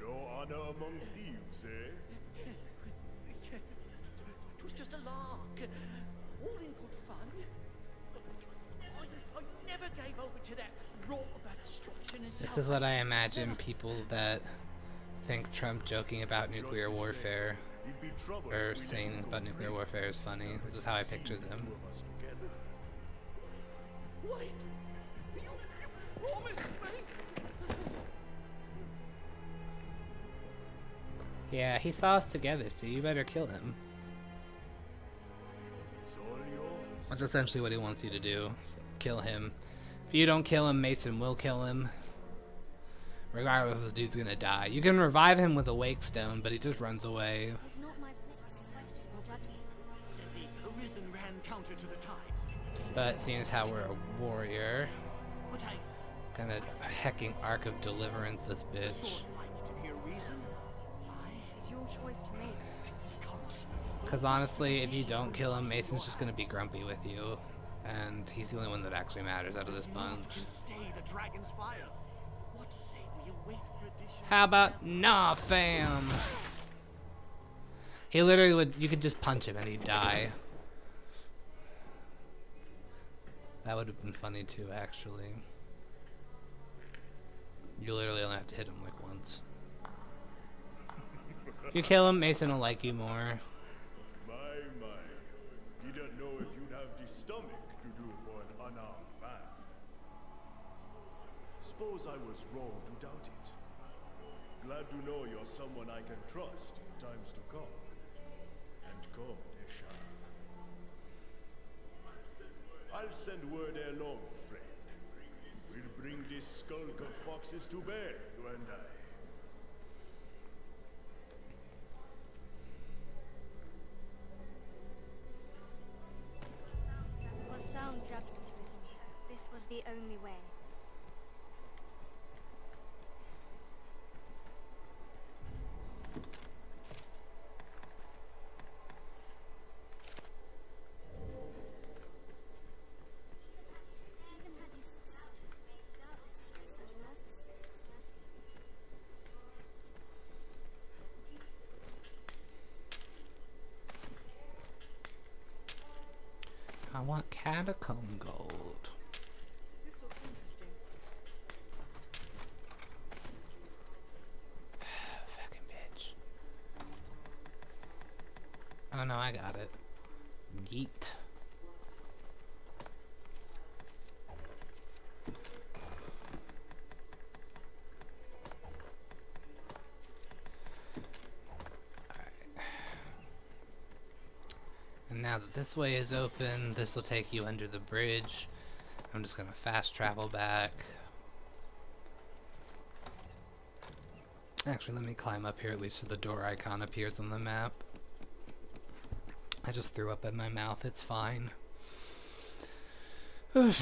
No honor among thieves, eh? It was just a lark. All in good fun. I never gave over to that rot about destruction and This is what I imagine people that think Trump joking about nuclear warfare or saying about nuclear warfare is funny. This is how I picture them. Wait, you promised me. Yeah, he saw us together, so you better kill him. That's essentially what he wants you to do. Kill him. If you don't kill him, Mason will kill him. Regardless, this dude's gonna die. You can revive him with a wake stone, but he just runs away. It's not my place to question your judgment. Said the Arisen ran counter to the tides. But seeing as how we're a warrior, But I kinda hecking Arc of Deliverance this bitch. sort of like to hear reason. It's your choice to make. Because honestly, if you don't kill him, Mason's just gonna be grumpy with you. And he's the only one that actually matters out of this bunch. Can stay the dragon's fire. What say we await perdition? How about nah, fam? He literally would, you could just punch him and he'd die. That would have been funny too, actually. You literally only have to hit him like once. If you kill him, Mason will like you more. My. Didn't know if you'd have the stomach to do suppose I was wrong to doubt it. Glad to know you're someone I can trust in times to come. And come, they shall. I'll send word along, friend. We'll bring this skulk of foxes to bear, you and I. Was sound judgment, Arisen. This was the only way. I want catacomb gold. This looks interesting. Fucking bitch. Oh no, I got it. Yeet. Now that this way is open, this will take you under the bridge. I'm just gonna fast travel back. Actually, let me climb up here at least so the door icon appears on the map. I just threw up in my mouth, it's fine. I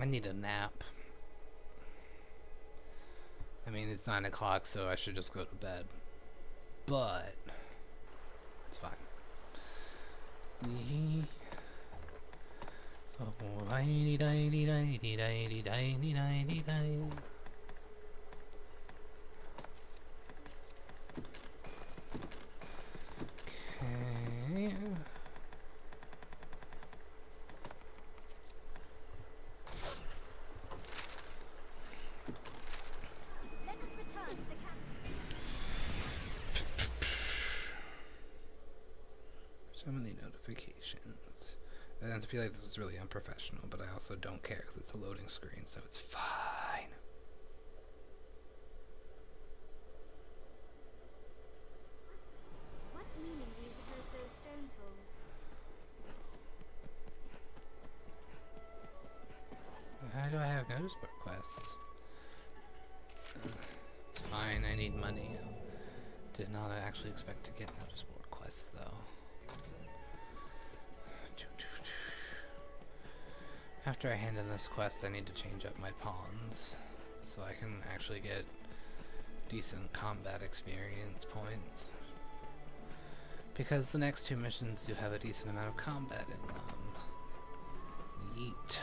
need a nap. I mean, it's 9 o'clock, so I should just go to bed. But it's fine. Okay. Let us return to the camp. So many notifications. I feel like this is really unprofessional, but I also don't care because it's a loading screen, so it's fine. What meaning do you suppose those stones hold? How do I have notice board quests? It's fine, I need money. Did not actually expect to get notice board quests though. After I hand in this quest, I need to change up my pawns so I can actually get decent combat experience points. Because the next two missions do have a decent amount of combat in them. Yeet.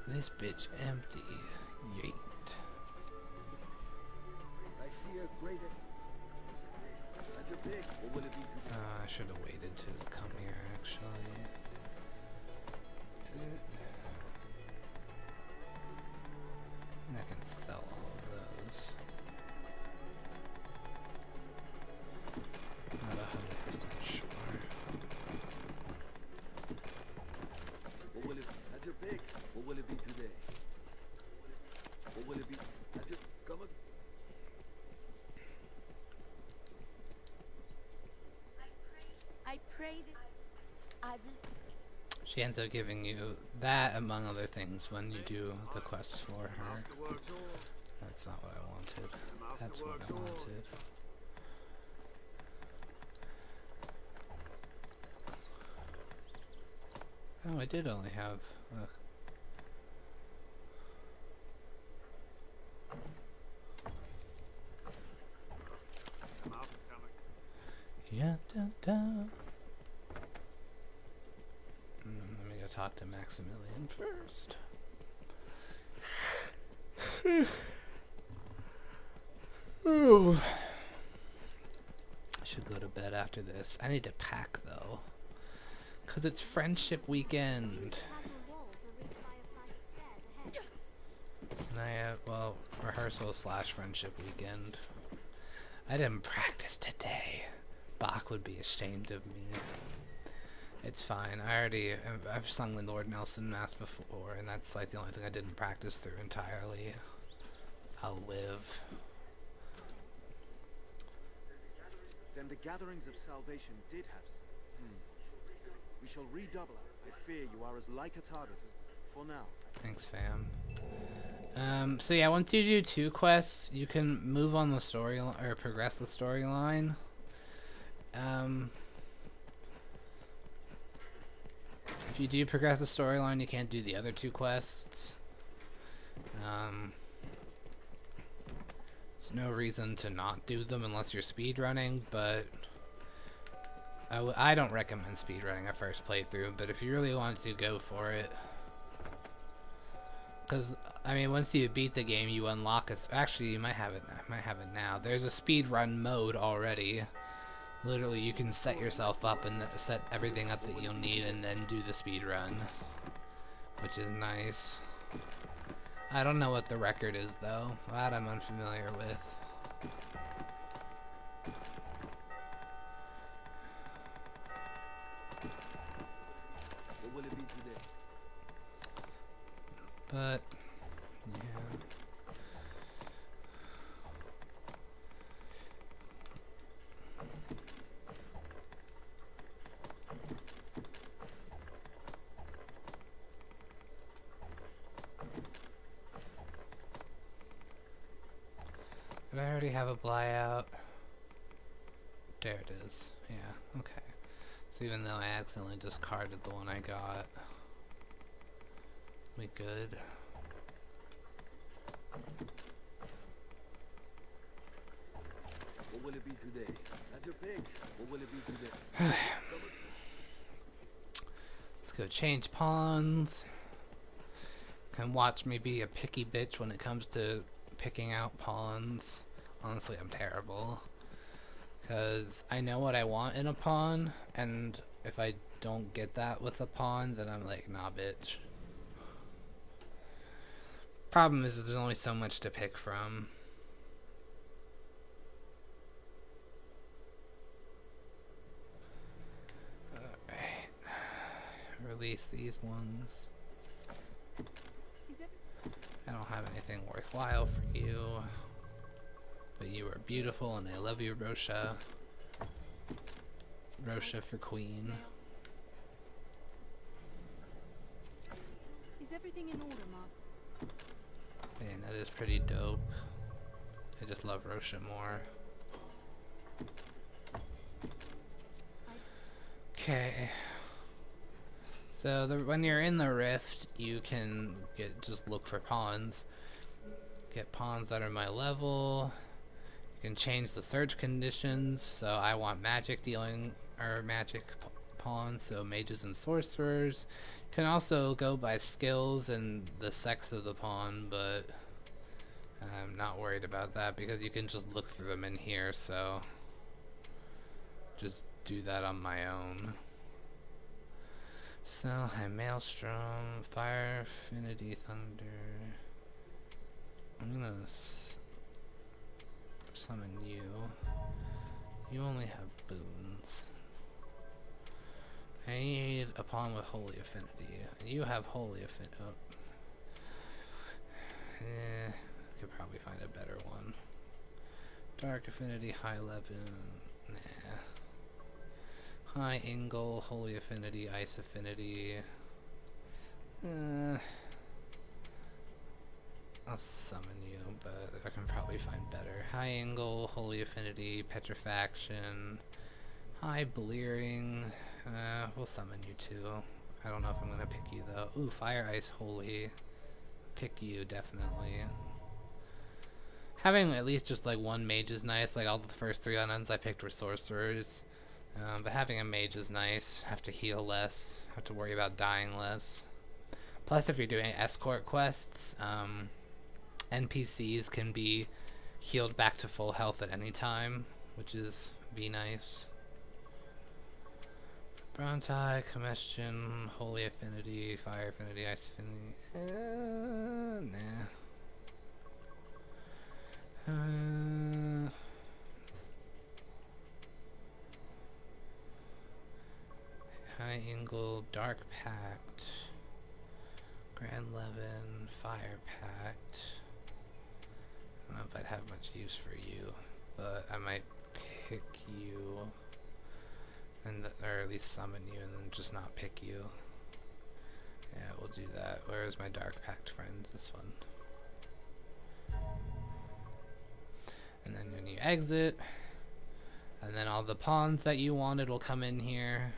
This bitch empty. Yeet. I fear greater. Have you big, or will it be too big? I should have waited to come here actually. And I can sell all of those. Not 100% sure. What will it have you big? What will it be today? What will it be? Have you come again? I prayed. I've She ends up giving you that among other things when you do the quests for her. That's not what I wanted. That's what I wanted. Oh, I did only have... Yeah, da, da. Let me go talk to Maximilian first. Ooh. I should go to bed after this. I need to pack though, cause it's friendship weekend. And I have, well, rehearsal / friendship weekend. I didn't practice today. Bach would be ashamed of me. It's fine. I've sung the Lord Nelson Mass before, and that's like the only thing I didn't practice through entirely. I'll live. Then the gatherings of salvation did have we shall redouble. I fear you are as like a target as for now. Thanks, fam. So yeah, once you do 2 quests, you can move on the storyline or progress the storyline. If you do progress the storyline, you can't do the other 2 quests. There's no reason to not do them unless you're speedrunning, but I don't recommend speedrunning a first playthrough, but if you really want to, go for it. Because, I mean, once you beat the game, you unlock actually, you might have it now. There's a speedrun mode already. Literally, you can set yourself up and set everything up that you'll need and then do the speedrun, which is nice. I don't know what the record is, though. That I'm unfamiliar with. What will it be today? But, yeah. Did I already have a blyout? There it is. Yeah, okay. So even though I accidentally discarded the one I got, we good. What will it be today? Have your pick. What will it be today? Let's go change pawns. And watch me be a picky bitch when it comes to picking out pawns. Honestly, I'm terrible. Because I know what I want in a pawn, and if I don't get that with a pawn, then I'm like, nah, bitch. Problem is there's only so much to pick from. Alright. Release these ones. I don't have anything worthwhile for you. But you are beautiful and I love you, Rosha. Rosha for queen. Is everything in order, Master? Man, that is pretty dope. I just love Rosha more. Okay. So when you're in the rift, you can just look for pawns. Get pawns that are my level. You can change the search conditions. So I want magic dealing or magic pawns, so mages and sorcerers. You can also go by skills and the sex of the pawn, but I'm not worried about that because you can just look through them in here. So just do that on my own. So, hi, Maelstrom, Fire, Affinity, Thunder. I'm gonna summon you. You only have boons. I need a pawn with Holy Affinity. You have Holy Affinity. Oh. Could probably find a better one. Dark Affinity, High 11. Nah. High Angle, Holy Affinity, Ice Affinity. I'll summon you, but I can probably find better. High Angle, Holy Affinity, Petrifaction, High Blearing. We'll summon you too. I don't know if I'm gonna pick you though. Ooh, Fire, Ice, Holy. Pick you, definitely. Having at least just like one mage is nice. Like all the first 3 unknowns I picked were sorcerers. But having a mage is nice. Have to heal less. Have to worry about dying less. Plus, if you're doing escort quests, NPCs can be healed back to full health at any time, which is nice. Brontai, Combustion, Holy Affinity, Fire Affinity, Ice Affinity. Nah. Dark Pact, Grand Levin, Fire Pact. I don't know if I'd have much use for you, but I might pick you, and or at least summon you, and then just not pick you. Yeah, we'll do that. Where is my Dark Pact friend? This one. And then when you exit, and then all the pawns that you wanted will come in here.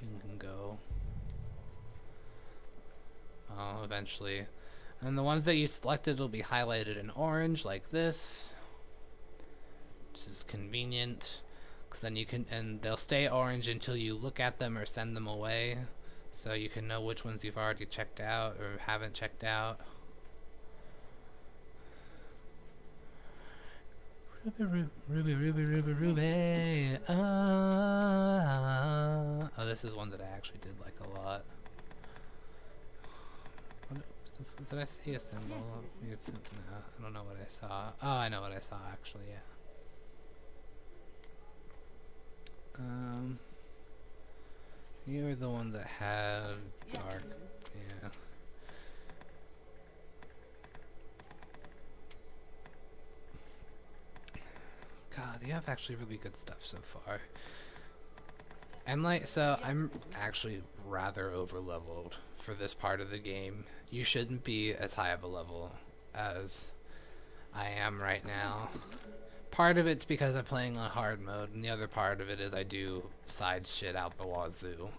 You can go. Oh, eventually. And the ones that you selected will be highlighted in orange, like this. Which is convenient. Because then you can, and they'll stay orange until you look at them or send them away. So you can know which ones you've already checked out or haven't checked out. Ruby. Oh, this is one that I actually did like a lot. Did I see a symbol? Weird symbol? No, I don't know what I saw. Oh, I know what I saw actually, yeah. You were the one that had dark. Yeah. God, you have actually really good stuff so far. I'm like, so I'm actually rather over leveled for this part of the game. You shouldn't be as high of a level as I am right now. Part of it's because I'm playing on hard mode, and the other part of it is I do side shit out the wazoo.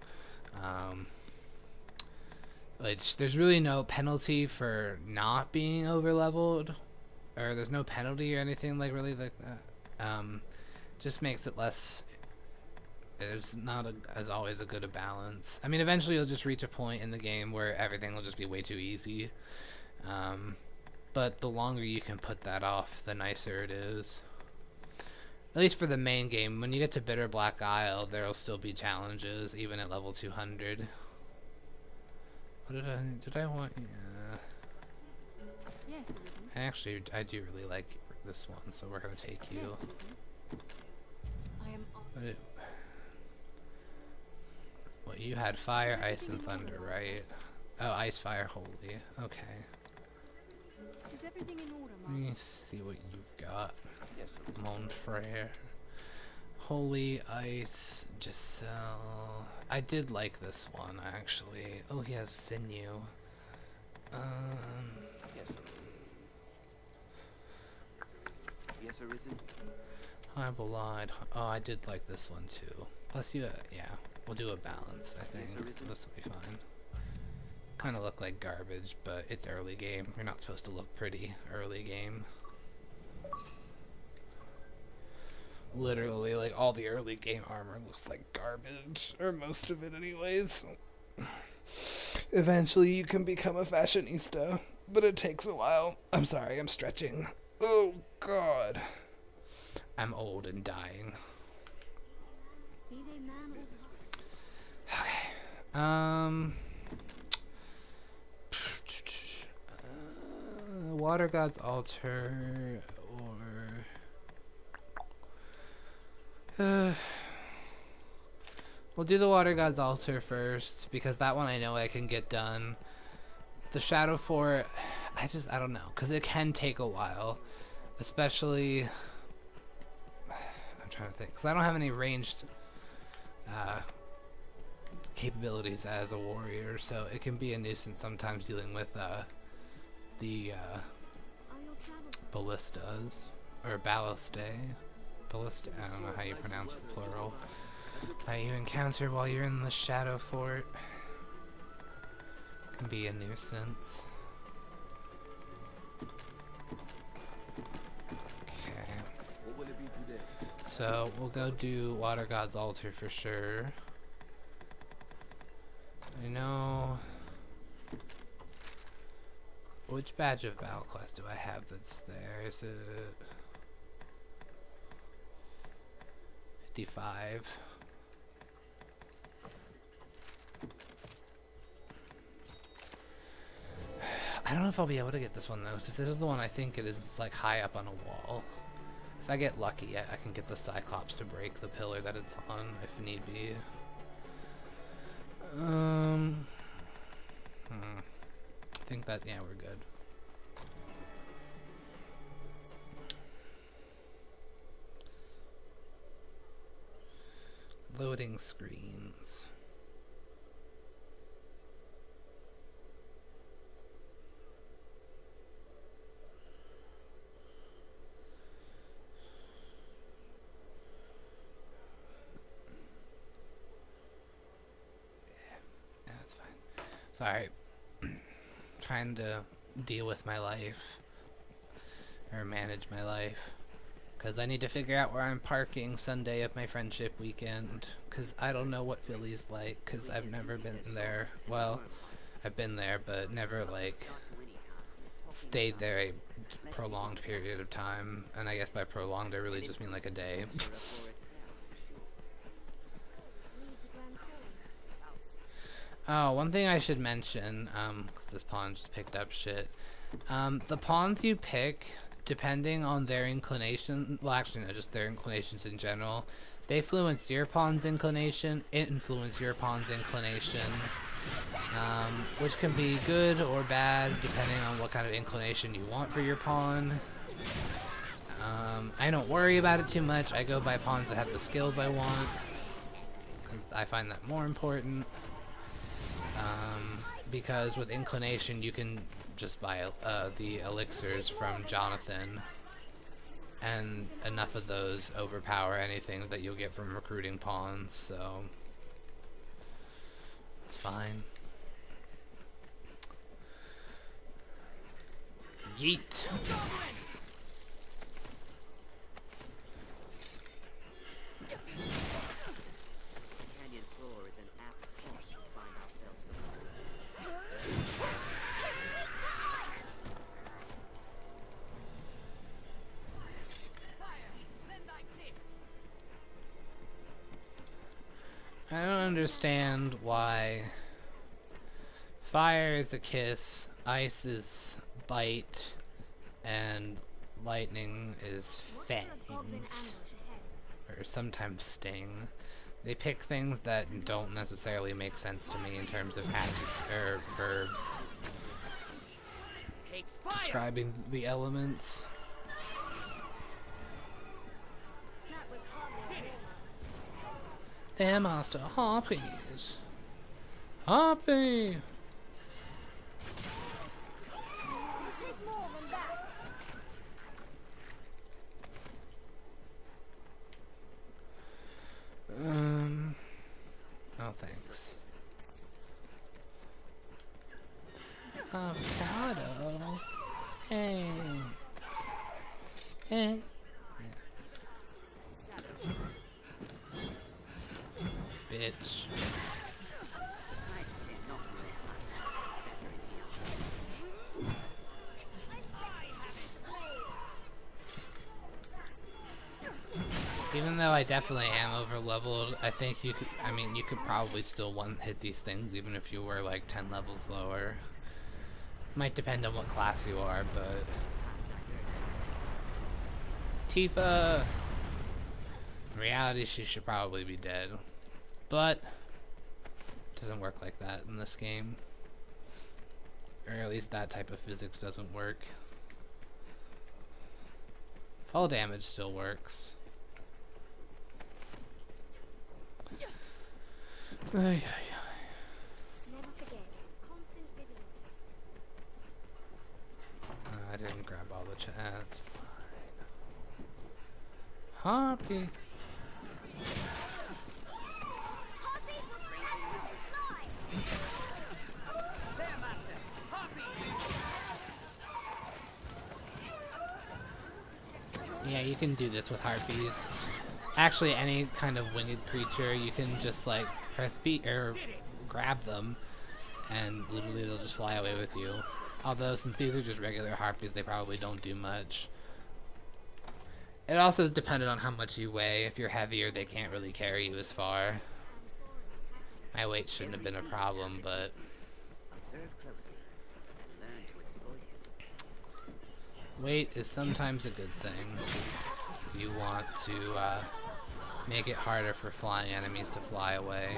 There's really no penalty for not being over leveled, or there's no penalty or anything like really like that. Just makes it less. There's not as always a good a balance. I mean, eventually you'll just reach a point in the game where everything will just be way too easy. But the longer you can put that off, the nicer it is. At least for the main game. When you get to Bitter Black Isle, there'll still be challenges, even at level 200. What did I want? Yeah. Yes, Arisen. Actually, I do really like this one, so we're gonna take you. Yes, Arisen. I am. Well, you had fire, ice, and thunder, right? Oh, ice, fire, holy. Okay. Is everything in order, Let me see what you've got. Mon Frere. Holy, ice, Giselle. I did like this one, actually. Oh, he has sinew. Yes, Arisen. High Belied. Oh, I did like this one too. Plus, yeah, we'll do a balance, I think. This will be fine. Kind of look like garbage, but it's early game. You're not supposed to look pretty early game. Literally, like, all the early game armor looks like garbage, or most of it anyways. Eventually you can become a fashionista, but it takes a while. I'm sorry, I'm stretching. Oh god. I'm old and dying. Okay. Water God's Altar, or we'll do the Water God's Altar first, because that one I know I can get done. The Shadow Fort, I don't know, because it can take a while, especially, I'm trying to think, because I don't have any ranged capabilities as a warrior, so it can be a nuisance sometimes dealing with the ballistas, or ballistae. Ballista, I don't know how you pronounce the plural. That you encounter while you're in the Shadow Fort can be a nuisance. Okay. What will it be today? So we'll go do Water God's Altar for sure. I know. Which badge of ValQuest do I have that's there? Is it 55? I don't know if I'll be able to get this one though, because if this is the one I think it is, it's like high up on a wall. If I get lucky, I can get the Cyclops to break the pillar that it's on if need be. I think that, yeah, we're good. Loading screens. Yeah, that's fine. Sorry. Trying to deal with my life. Or manage my life. Because I need to figure out where I'm parking Sunday of my friendship weekend. Because I don't know what Philly's like. Because I've never been there. Well, I've been there, but never, like, stayed there a prolonged period of time. And I guess by prolonged, I really just mean like a day. Oh, one thing I should mention, because this pawn just picked up shit. The pawns you pick, depending on their inclination, well actually no, just their inclinations in general, they influence your pawn's inclination, which can be good or bad depending on what kind of inclination you want for your pawn. I don't worry about it too much. I go by pawns that have the skills I want, because I find that more important. Because with inclination you can just buy the elixirs from Jonathan, and enough of those overpower anything that you'll get from recruiting pawns, so it's fine. Yeet. I don't understand why fire is a kiss, ice is bite, and lightning is fangs, or sometimes sting. They pick things that don't necessarily make sense to me in terms of verbs describing the elements. They're master harpies. Harpy! No thanks. Avocado. Hey. Hey. Bitch. Even though I definitely am over leveled, I think you could, you could probably still one hit these things even if you were like 10 levels lower. Might depend on what class you are, but Tifa, in reality she should probably be dead. But it doesn't work like that in this game. Or at least that type of physics doesn't work. Fall damage still works. Never forget, constant vigilance. I didn't grab all the that's fine. Harpy. Yeah, you can do this with harpies. Actually, any kind of winged creature, you can just like press B or grab them, and literally they'll just fly away with you. Although, since these are just regular harpies, they probably don't do much. It also is dependent on how much you weigh. If you're heavier, they can't really carry you as far. My weight shouldn't have been a problem, but weight is sometimes a good thing. You want to make it harder for flying enemies to fly away.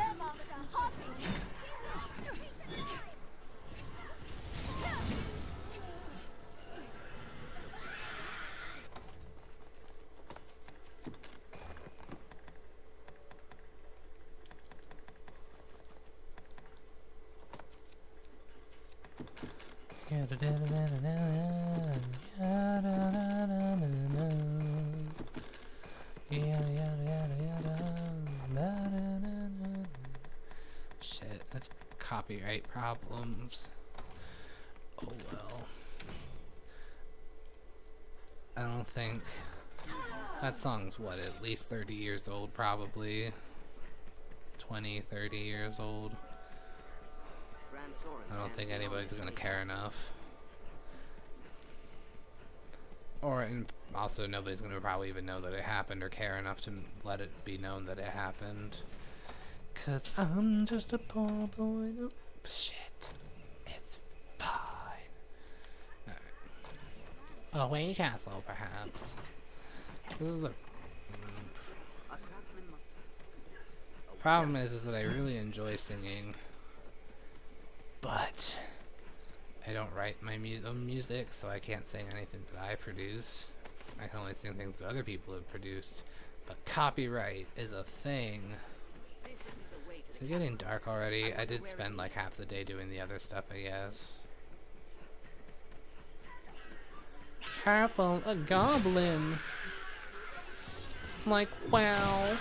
Shit, that's copyright problems. Oh well. I don't think that song's what, at least 30 years old, probably 20, 30 years old. I don't think anybody's gonna care enough. Or, and also nobody's gonna probably even know that it happened or care enough to let it be known that it happened. 'Cause I'm just a poor boy. Oh, shit. It's fine. Alright. A way castle, perhaps. This is the problem is that I really enjoy singing, but I don't write my own music, so I can't sing anything that I produce. I can only sing things that other people have produced. But copyright is a thing. It's getting dark already. I did spend like half the day doing the other stuff, I guess. Careful, a goblin! Like, wow.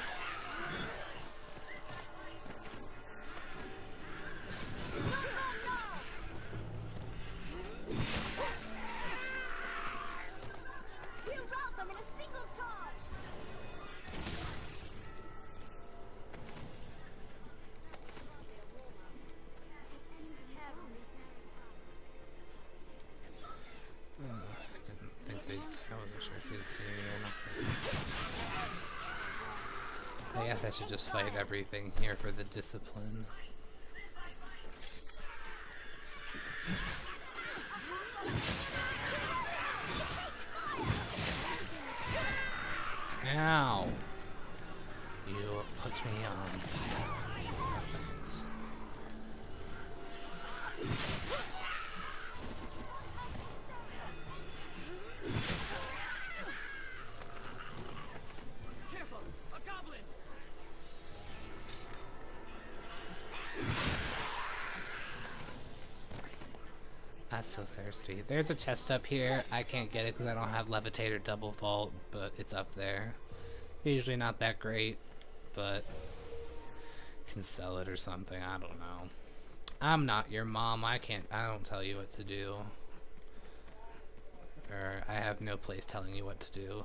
I guess I should just fight everything here for the discipline. Ow! You put me on fire. Thanks. That's so thirsty. There's a chest up here. I can't get it because I don't have levitate or double vault, but it's up there. Usually not that great, but can sell it or something. I don't know. I'm not your mom. I don't tell you what to do. Or I have no place telling you what to do.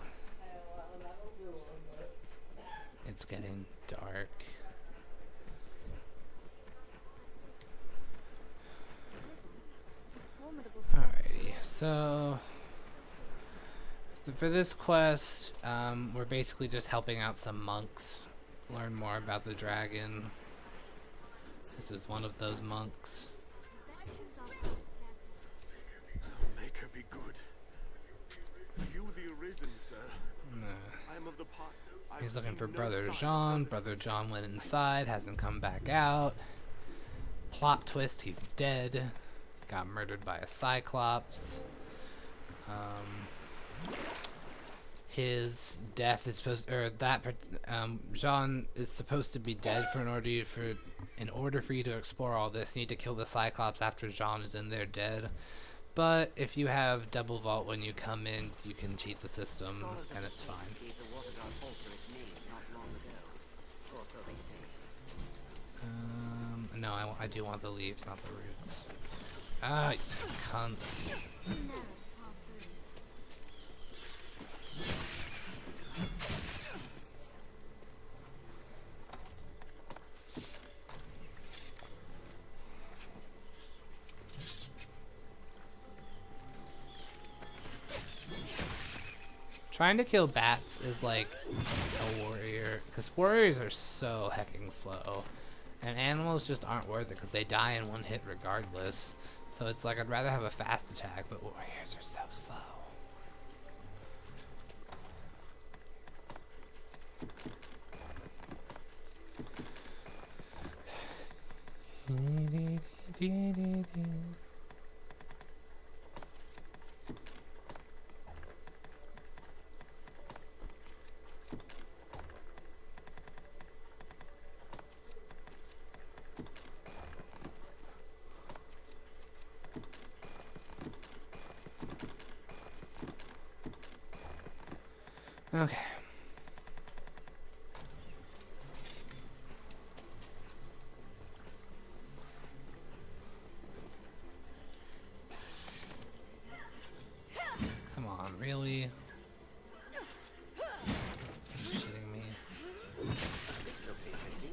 It's getting dark. Alrighty, so for this quest, we're basically just helping out some monks learn more about the dragon. This is one of those monks. Make her be good. You the Arisen, sir. I am of the part. He's looking for Brother Jean. Brother Jean went inside, hasn't come back out. Plot twist, he's dead. Got murdered by a Cyclops. His death is supposed, or that Jean is supposed to be dead in order for you to explore all this. You need to kill the Cyclops after Jean is in there dead. But if you have double vault when you come in, you can cheat the system, and it's fine. No, I do want the leaves, not the roots. Ah, cunts. Trying to kill bats is like a warrior, because warriors are so hecking slow. And animals just aren't worth it because they die in one hit regardless. So it's like I'd rather have a fast attack, but warriors are so slow. Okay. Come on, really? Are you shitting me? This looks interesting.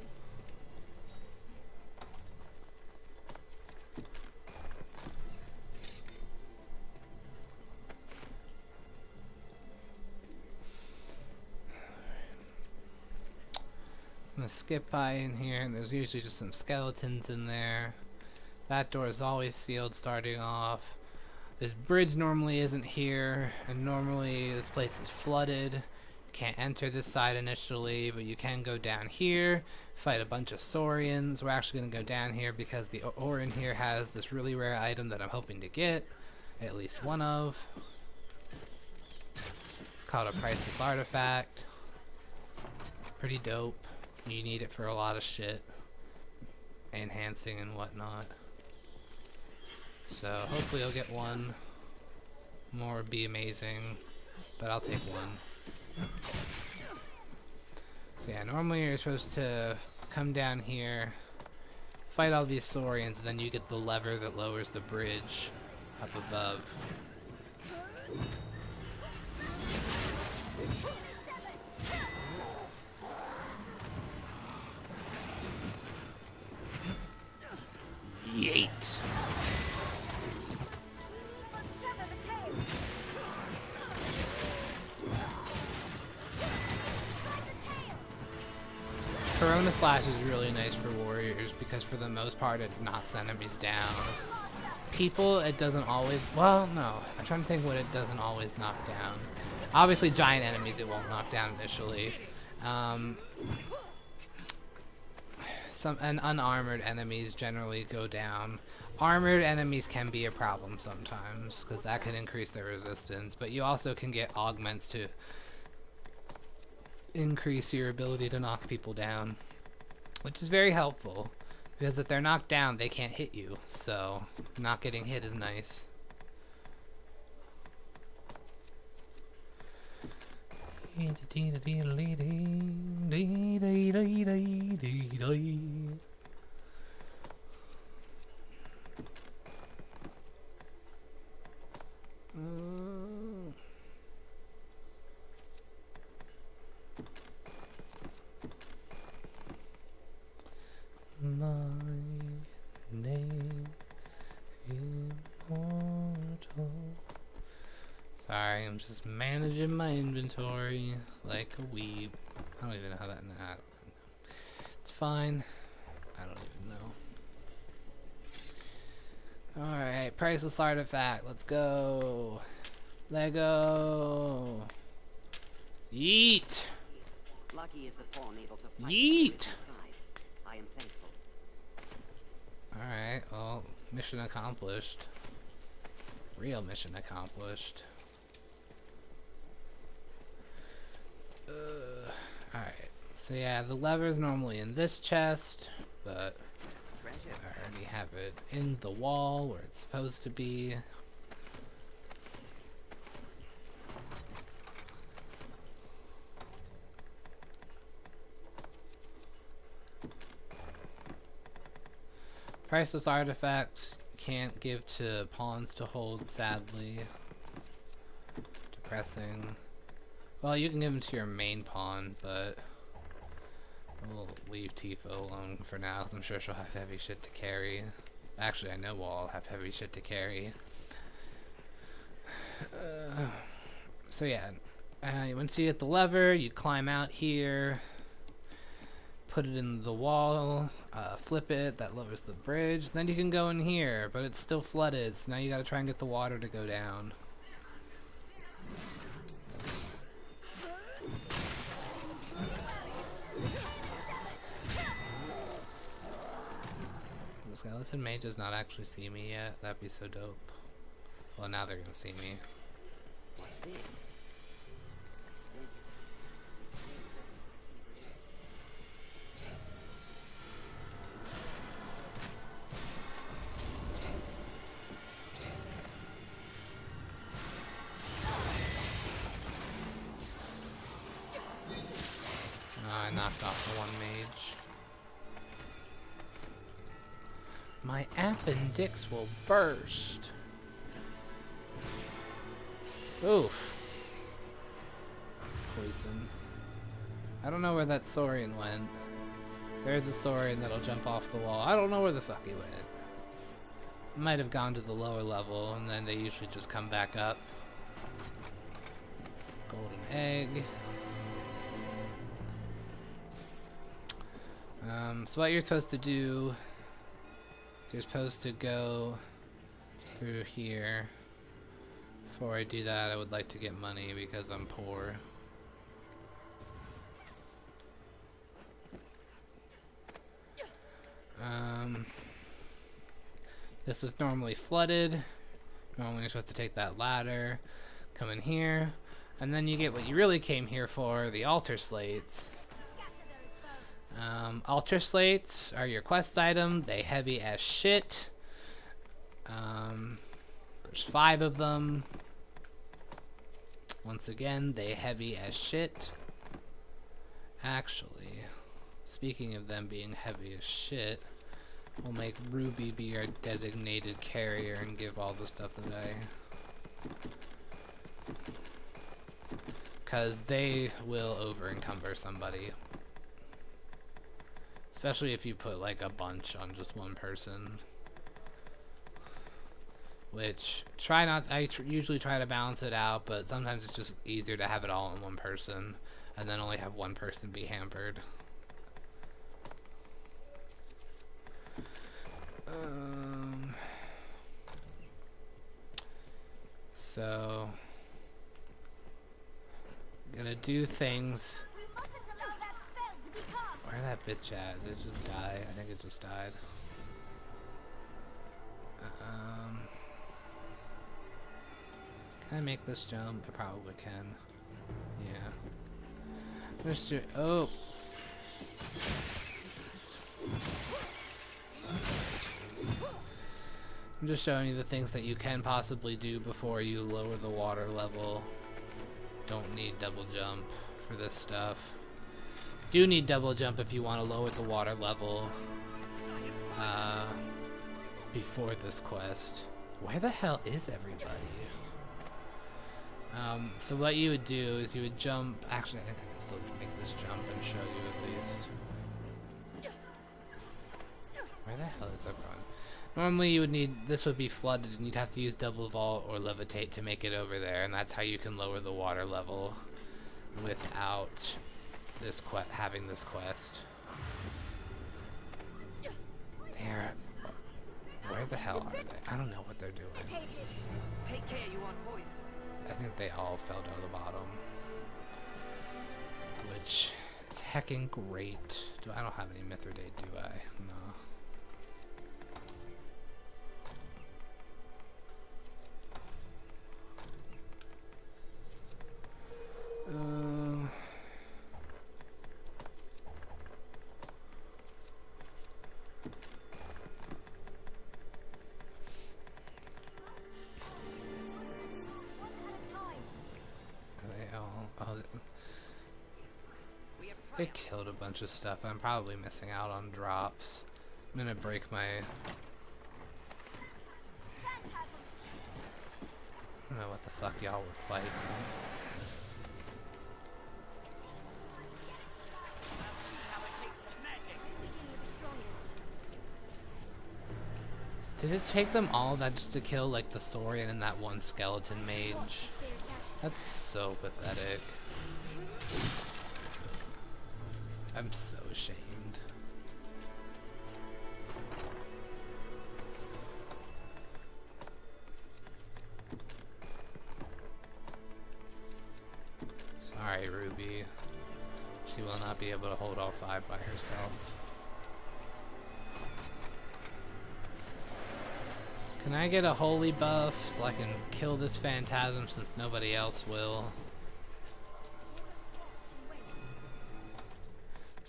I'm gonna skip by in here, and there's usually just some skeletons in there. That door is always sealed starting off. This bridge normally isn't here, and normally this place is flooded. Can't enter this side initially, but you can go down here, fight a bunch of Saurians. We're actually gonna go down here because the ore in here has this really rare item that I'm hoping to get, at least one of. It's called a priceless artifact. Pretty dope. You need it for a lot of shit, enhancing and whatnot. So hopefully I'll get one. More would be amazing, but I'll take one. So yeah, normally you're supposed to come down here, fight all these Saurians, and then you get the lever that lowers the bridge up above. Yeet. Corona Slash is really nice for warriors because for the most part it knocks enemies down. People, it doesn't always, well, no. I'm trying to think what it doesn't always knock down. Obviously giant enemies it won't knock down initially. And unarmored enemies generally go down. Armored enemies can be a problem sometimes because that can increase their resistance, but you also can get augments to increase your ability to knock people down, which is very helpful because if they're knocked down they can't hit you, so not getting hit is nice. My name immortal. Sorry, I'm just managing my inventory like a weeb. I don't even know how that. Nah, it's fine. I don't even know. Alright, priceless artifact. Let's go. Lego. Yeet. Lucky is the pawn able to fight. Yeet. I am thankful. Alright, well, mission accomplished. Real mission accomplished. Alright, so yeah, the lever's normally in this chest, but I already have it in the wall where it's supposed to be. Priceless artifacts can't give to pawns to hold, sadly. Depressing. Well, you can give them to your main pawn, but we'll leave Tifa alone for now, because I'm sure she'll have heavy shit to carry. Actually, I know we'll all have heavy shit to carry. So yeah, once you get the lever, you climb out here, put it in the wall, flip it, that lowers the bridge, then you can go in here, but it's still flooded, so now you gotta try and get the water to go down. The skeleton may just not actually see me yet. That'd be so dope. Well, now they're gonna see me. What's this? knocked off the one mage. My appendix will burst. Oof. Poison. I don't know where that Saurian went. There's a Saurian that'll jump off the wall. I don't know where the fuck he went. Might have gone to the lower level, and then they usually just come back up. Golden egg. So what you're supposed to do is you're supposed to go through here. Before I do that, I would like to get money because I'm poor. This is normally flooded. Normally you're supposed to take that ladder, come in here, and then you get what you really came here for, the altar slates. Altar slates are your quest item. They heavy as shit. There's 5 of them. Once again, they heavy as shit. Actually, speaking of them being heavy as shit, we'll make Ruby be our designated carrier and give all the stuff that because they will over encumber somebody. Especially if you put like a bunch on just one person. Which, I usually try to balance it out, but sometimes it's just easier to have it all on one person and then only have one person be hampered. So I'm gonna do things. Where that bitch at? Did it just die? I think it just died. Can I make this jump? I probably can. Yeah. Mr. Oh. I'm just showing you the things that you can possibly do before you lower the water level. Don't need double jump for this stuff. Do need double jump if you want to lower the water level before this quest. Where the hell is everybody? So what you would do is you would jump. Actually, I think I can still make this jump and show you at least. Where the hell is everyone? Normally you would need, this would be flooded and you'd have to use double vault or levitate to make it over there, and that's how you can lower the water level without this having this quest. Where the hell are they? I don't know what they're doing. Take care, you want poison. I think they all fell down the bottom, which is heckin' great. I don't have any Mithridate, do I? No. They killed a bunch of stuff. I'm probably missing out on drops. I'm gonna break my... I don't know what the fuck y'all were fighting. Did it take them all that just to kill like the Saurian and that one skeleton mage? That's so pathetic. I'm so ashamed. Sorry, Ruby. She will not be able to hold all 5 by herself. Can I get a holy buff so I can kill this phantasm since nobody else will?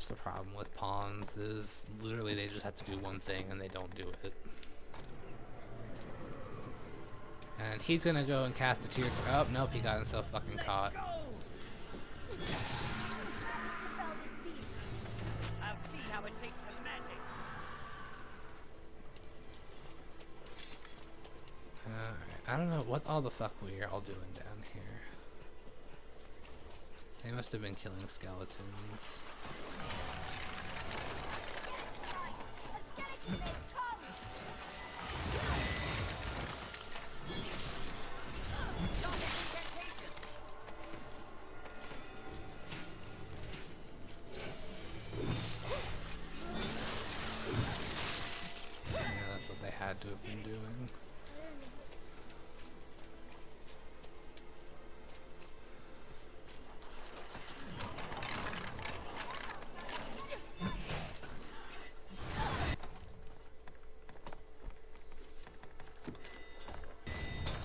The problem with pawns is literally they just have to do one thing and they don't do it. And he's gonna go and cast a tear. Oh nope, he got himself fucking caught. I don't know what all the fuck we are all doing down here. They must have been killing skeletons. Yeah, that's what they had to have been doing.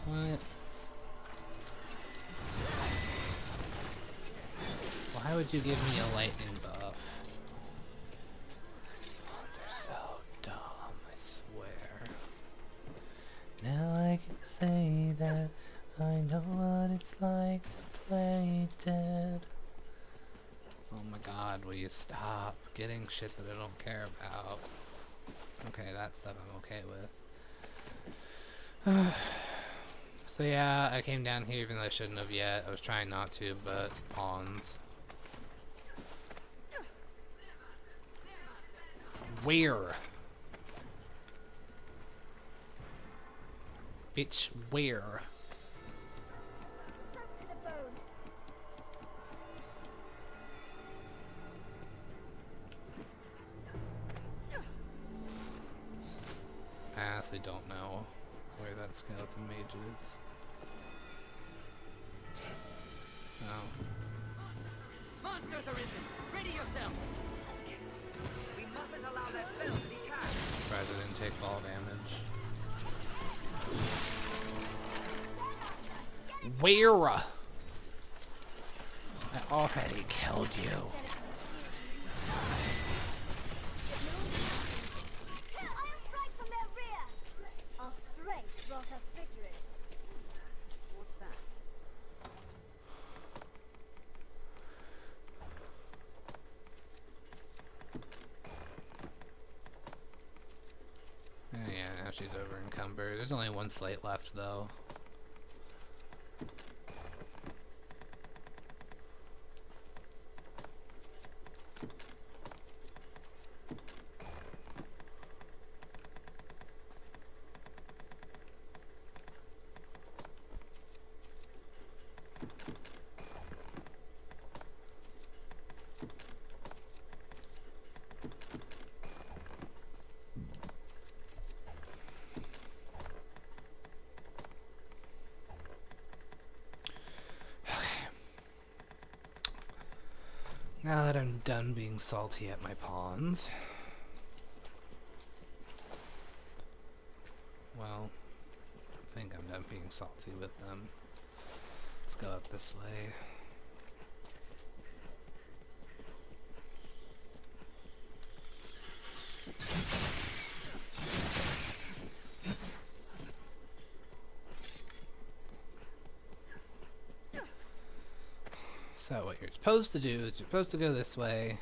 What? Why would you give me a lightning buff? Pawns are so dumb, I swear. Now I can say that I know what it's like to play dead. Oh my god, will you stop getting shit that I don't care about? Okay, that stuff I'm okay with. So yeah, I came down here even though I shouldn't have yet. I was trying not to, but pawns. Where? Bitch, where? Soaked to the bone. I honestly don't know where that skeleton mage is. Oh. Monsters arisen! Ready yourself! We mustn't allow that spell to be cast! Surprised I didn't take fall damage. Where? I already killed you. I'll strike from their rear. Our strength brought us victory. What's that? Oh yeah, now she's over encumbered. There's only one slate left though. Now that I'm done being salty at my pawns. Well, I think I'm done being salty with them. Let's go up this way. So what you're supposed to do is you're supposed to go this way, and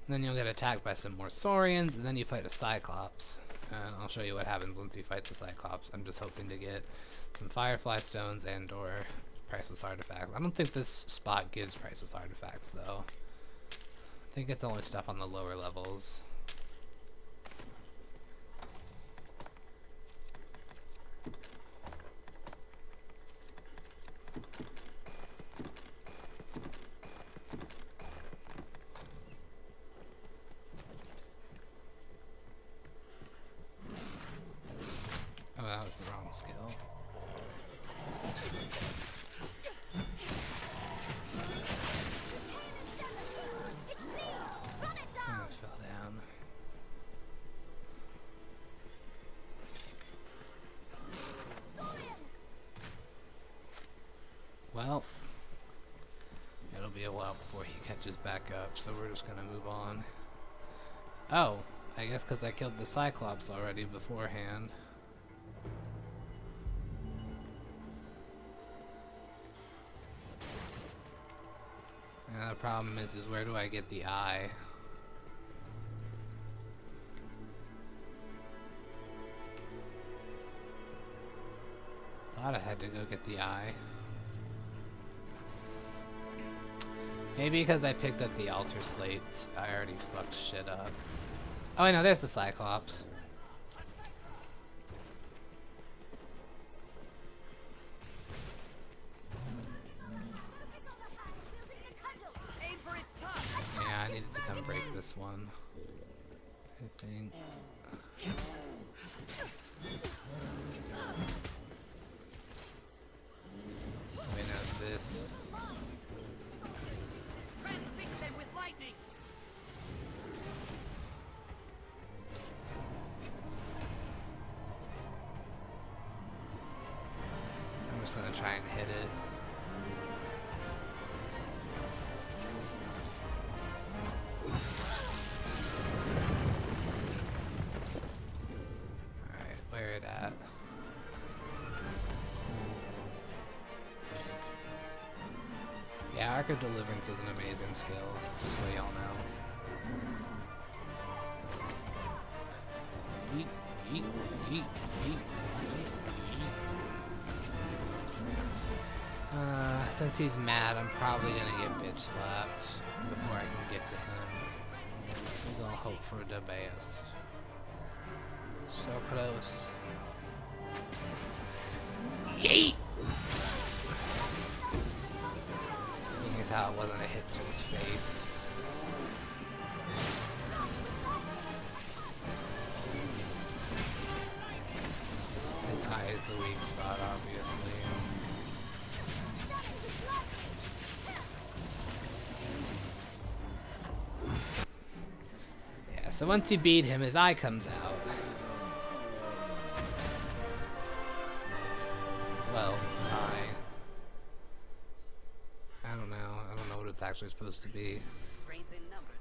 then you'll get attacked by some more Saurians, and then you fight a Cyclops. And I'll show you what happens once you fight the Cyclops. I'm just hoping to get some Firefly Stones and or priceless artifacts. I don't think this spot gives priceless artifacts though. I think it's only stuff on the lower levels. Oh, that was the wrong skill. Oh, it fell down. Well, it'll be a while before he catches back up, so we're just gonna move on. Oh, I guess because I killed the Cyclops already beforehand. And the problem is where do I get the eye? Thought I had to go get the eye. Maybe because I picked up the altar slates, I already fucked shit up. Oh, I know, there's the Cyclops. Yeah, I needed to come break this one, I think. Wait, no, this. Transfix them with lightning. I'm just gonna try and hit it. Alright, where it at? Yeah, Arc of Deliverance is an amazing skill, just so y'all know. Yeet, yeet, yeet, yeet, yeet, yeet. Since he's mad, I'm probably gonna get bitch slapped before I can get to him. We're gonna hope for the best. So close. Yeet! Seeing as how it wasn't a hit to his face. His eye is the weak spot, obviously. Yeah, so once you beat him, his eye comes out. Well, I don't know. I don't know what it's actually supposed to be. Strength in numbers.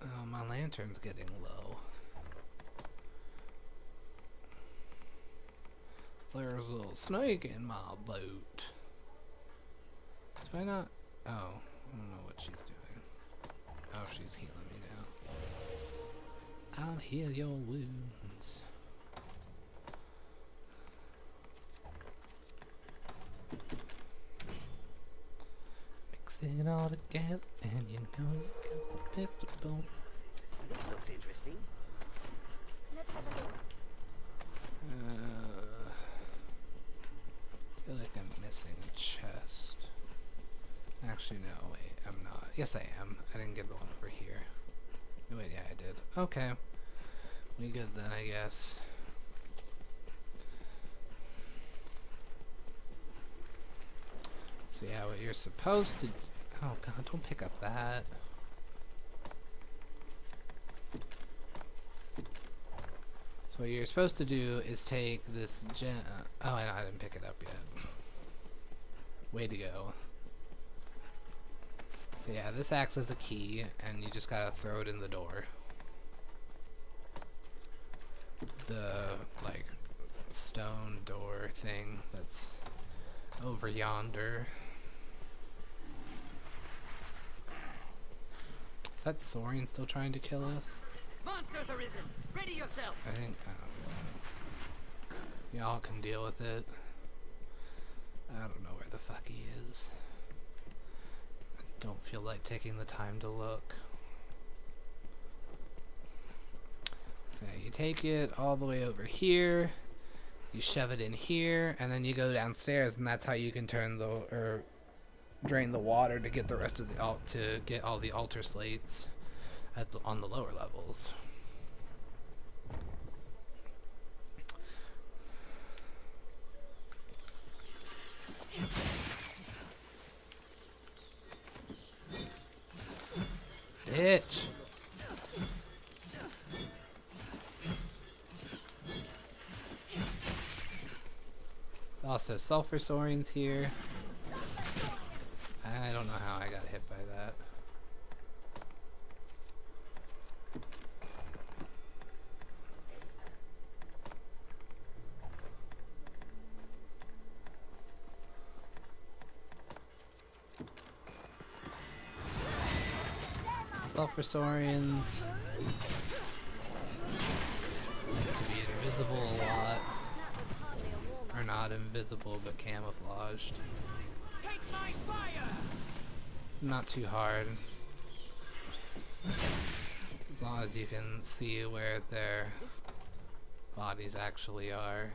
Oh, my lantern's getting low. There's a little snake in my boat. Do I not? Oh, I don't know what she's doing. Oh, she's healing me now. I'll heal your wounds. Mix it all together, and you know you got the best of both. This looks interesting. Let's have a look. I feel like I'm missing a chest. Actually, no, wait, I'm not. Yes, I am. I didn't get the one over here. Wait, yeah, I did. Okay. We good then, I guess. So yeah, what you're supposed to... Oh god, don't pick up that. So what you're supposed to do is take this gem... Oh, I didn't pick it up yet. Way to go. So yeah, this acts as a key, and you just gotta throw it in the door. The, like, stone door thing that's over yonder. Is that Saurian still trying to kill us? Monsters arisen. Ready yourself. I think, I don't know. Y'all can deal with it. I don't know where the fuck he is. I don't feel like taking the time to look. So you take it all the way over here, you shove it in here, and then you go downstairs, and that's how you can turn the, or drain the water to get the rest of the, to get all the altar slates at the, on the lower levels. Bitch. It's so Sulfur Saurians here. I don't know how I got hit by that. Sulfur Saurians. To be invisible a lot. Or not invisible, but camouflaged. Take my fire! Not too hard. As long as you can see where their bodies actually are.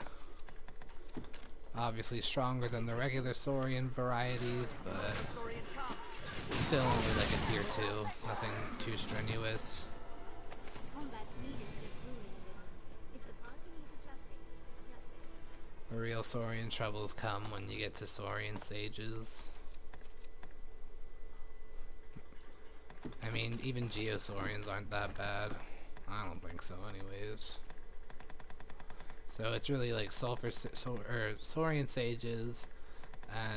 Obviously stronger than the regular Saurian varieties, but still only like a tier 2. Nothing too strenuous. The real Saurian troubles come when you get to Saurian sages. I mean, even Geosaurians aren't that bad. I don't think so anyways. So it's really like Saurian sages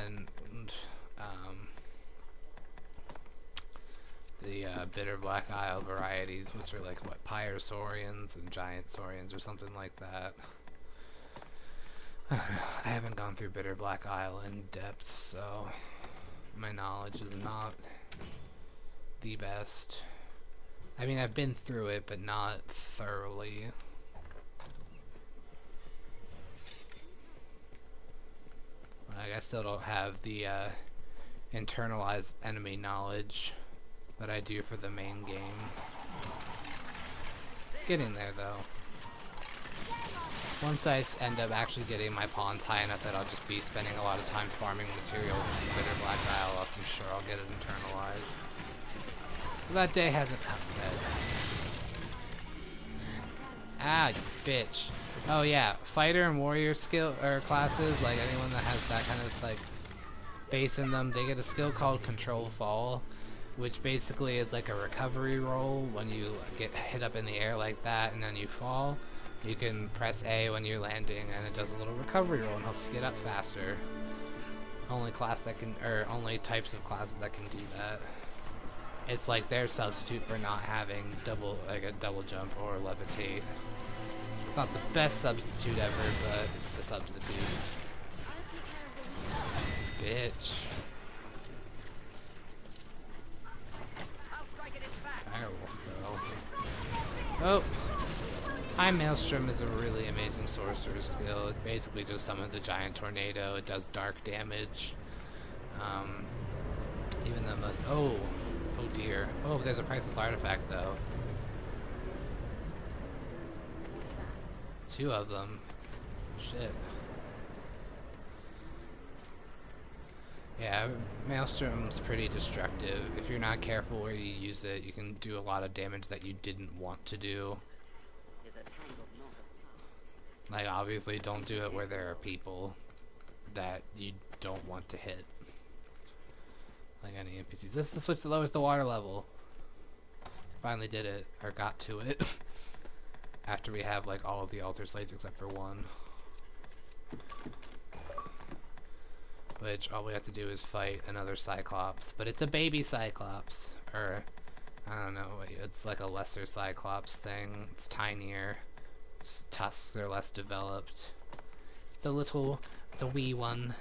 and the bitter black isle varieties, which are like what, Pyrosaurians and giant Saurians or something like that. I haven't gone through bitter black isle in depth, so my knowledge is not the best. I mean, I've been through it, but not thoroughly. Like, I still don't have the internalized enemy knowledge that I do for the main game. Getting there, though. Once I end up actually getting my pawns high enough that I'll just be spending a lot of time farming materials from Bitter Black Isle up, I'm sure I'll get it internalized. But that day hasn't come yet. Ah, you bitch. Oh yeah, fighter and warrior skill or classes, like anyone that has that kind of like base in them, they get a skill called Control Fall, which basically is like a recovery roll when you get hit up in the air like that and then you fall. You can press A when you're landing and it does a little recovery roll and helps you get up faster. Only class that can, or only types of classes that can do that. It's like their substitute for not having a double jump or levitate. It's not the best substitute ever, but it's a substitute. Bitch. Firewolf, girl. Oh! High Maelstrom is a really amazing sorcerer skill. It basically just summons a giant tornado. It does dark damage. Even the most... Oh dear. Oh, there's a priceless artifact though. 2 of them. Shit. Yeah, Maelstrom's pretty destructive. If you're not careful where you use it, you can do a lot of damage that you didn't want to do. Like, obviously, don't do it where there are people that you don't want to hit. Like any NPCs. This is the switch that lowers the water level. Finally did it, or got to it. After we have, like, all of the altar slates except for 1. Which, all we have to do is fight another Cyclops. But it's a baby Cyclops. Or, I don't know, it's like a lesser Cyclops thing. It's tinier. Its tusks are less developed. It's a wee one.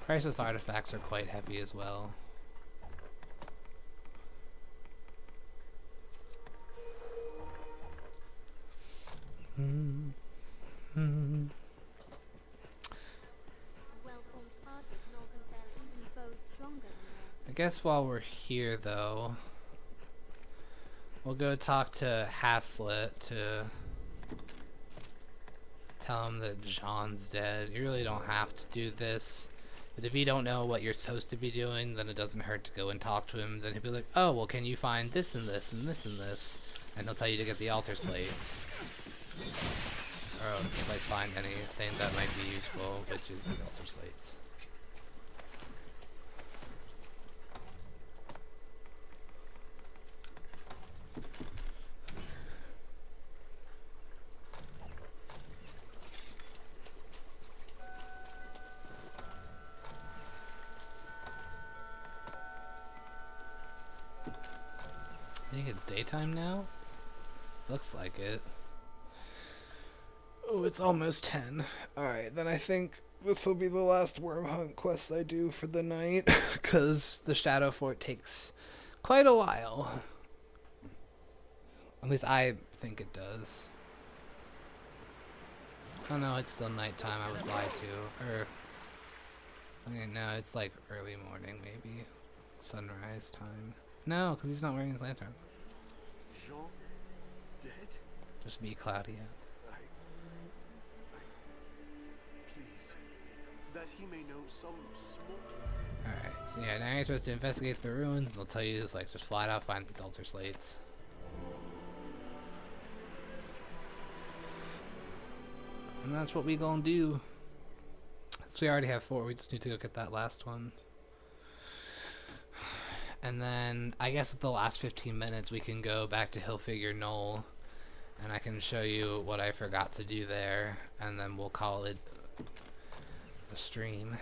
Priceless artifacts are quite heavy as well. I guess while we're here, though, we'll go talk to Haslet to tell him that John's dead. You really don't have to do this, but if you don't know what you're supposed to be doing, then it doesn't hurt to go and talk to him. Then he'll be like, oh, well, can you find this and this and this and this? And he'll tell you to get the altar slates. Or just like find anything that might be useful, which is the altar slates. think it's daytime now? Looks like it. Oh, it's almost 10. Alright, then I think this will be the last Wyrm Hunt quest I do for the night, because the Shadow Fort takes quite a while. At least I think it does. Oh no, it's still nighttime, I was lied to. Or, okay, no, it's like early morning maybe. Sunrise time. No, because he's not wearing his lantern. Jean dead? Just be cloudy out. Please, that he may know some small. Alright, so yeah, now you're supposed to investigate the ruins, and they'll tell you just flat out find these altar slates. And that's what we gonna do. So we already have 4, we just need to go get that last one. And then, I guess with the last 15 minutes, we can go back to Hillfigure Knoll, and I can show you what I forgot to do there, and then we'll call it a stream.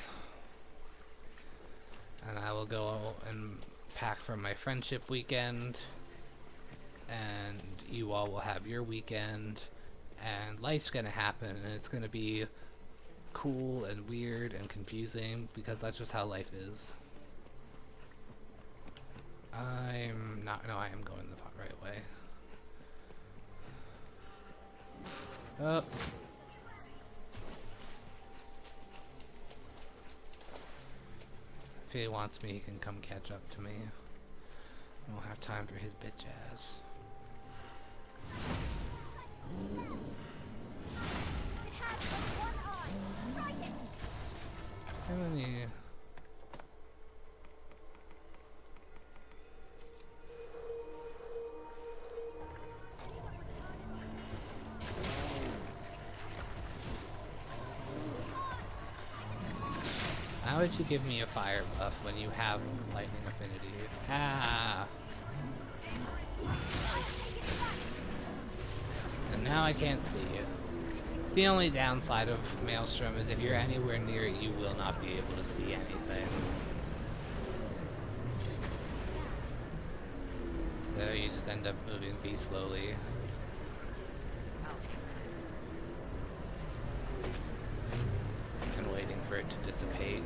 And I will go and pack for my friendship weekend, and you all will have your weekend, and life's gonna happen, and it's gonna be cool and weird and confusing, because that's just how life is. I'm not, no, I am going the right way. Oh. If he wants me, he can come catch up to me. I won't have time for his bitch ass. How many? How would you give me a fire buff when you have lightning affinity? Ah! And now I can't see you. The only downside of Maelstrom is if you're anywhere near it, you will not be able to see anything. So you just end up moving V slowly. And waiting for it to dissipate.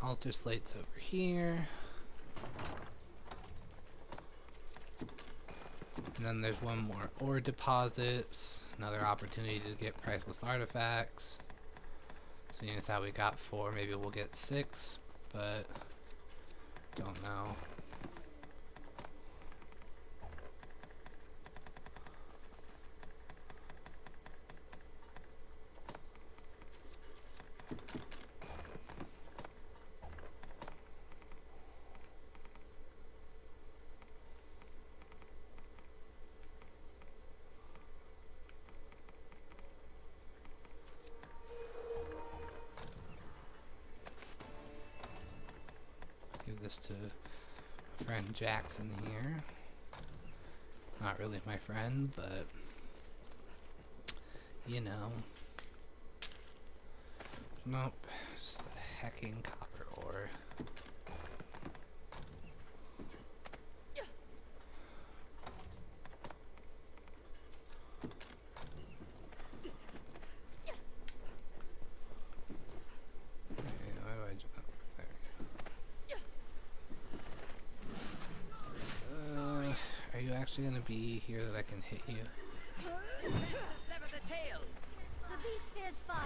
Altar slates over here. And then there's one more ore deposits. Another opportunity to get priceless artifacts. Seeing as how we got 4, maybe we'll get 6, but don't know. Give this to my friend Jackson here. It's not really my friend, but you know. Nope, just a hecking copper ore. Actually gonna be here that I can hit you. The beast fears fire.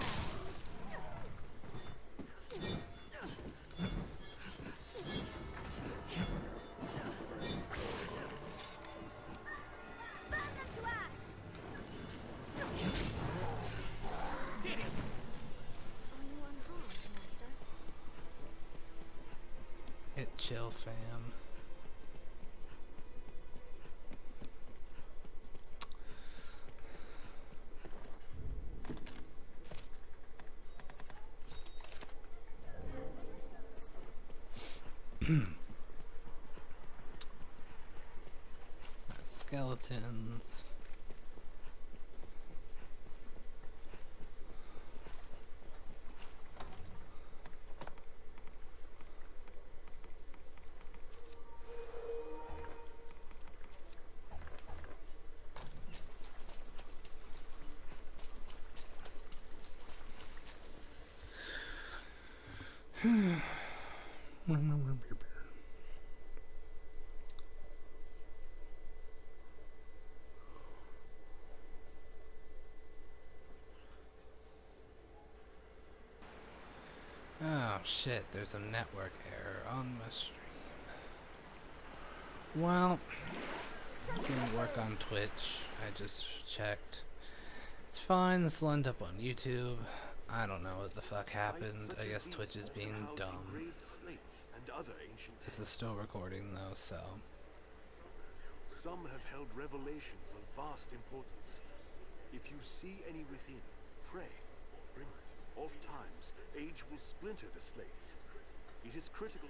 Burn them to ash. Are you unharmed, Master? Chill, fam. Skeletons. Oh shit, there's a network error on my stream. Well, it didn't work on Twitch. I just checked. It's fine, this will end up on YouTube. I don't know what the fuck happened. I guess Twitch is being dumb. This is still recording though, so. Some have held revelations of vast importance. If you see any within, pray, bring it. Oft times, age will splinter the slates. It is critical.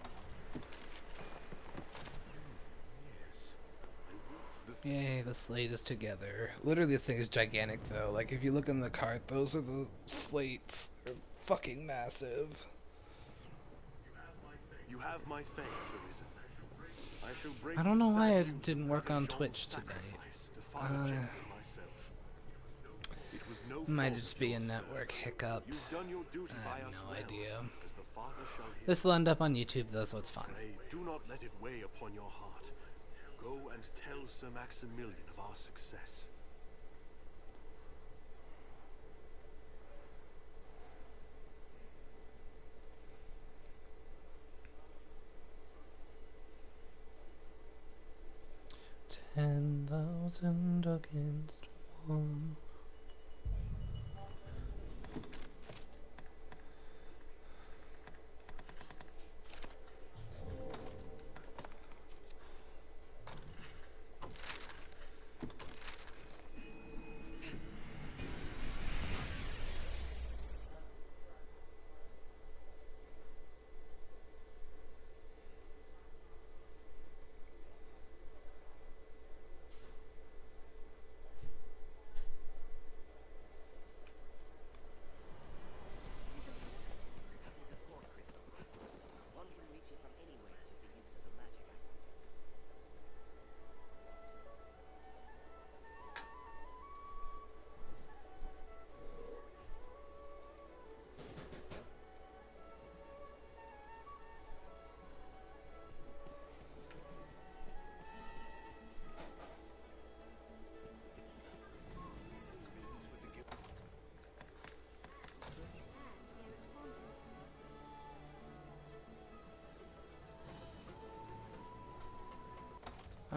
Yes. Yay, the slate is together. Literally, this thing is gigantic though. Like, if you look in the cart, those are the slates. They're fucking massive. You have my thanks, Arisen. I shall break I don't know why it didn't work on Twitch today. Might just be a network hiccup. I have no idea. This will end up on YouTube though, so it's fine. Do not let it weigh upon your heart. Go and tell Sir Maximilian of our success. $10,000 against one.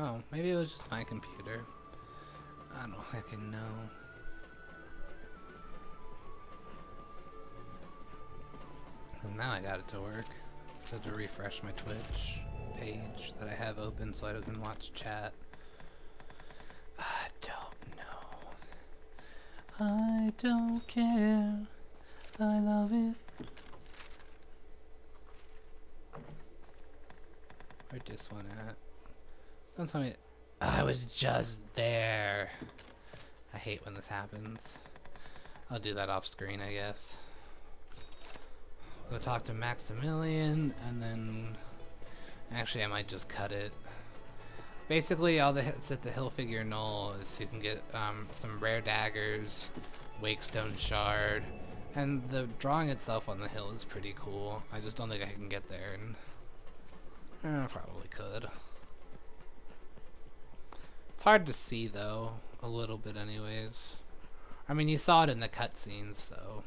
Oh, maybe it was just my computer. I don't fucking know. And now I got it to work. So I had to refresh my Twitch page that I have open so I can watch chat. I don't know. I don't care. I love it. Where'd this one at? Don't tell me. I was just there. I hate when this happens. I'll do that off screen, I guess. Go talk to Maximilian, and then... Actually, I might just cut it. Basically, all the hits at the Hillfigure Knoll is so you can get some rare daggers, Wakestone Shard, and the drawing itself on the hill is pretty cool. I just don't think I can get there, and I probably could. It's hard to see, though, a little bit anyways. I mean, you saw it in the cutscenes, so...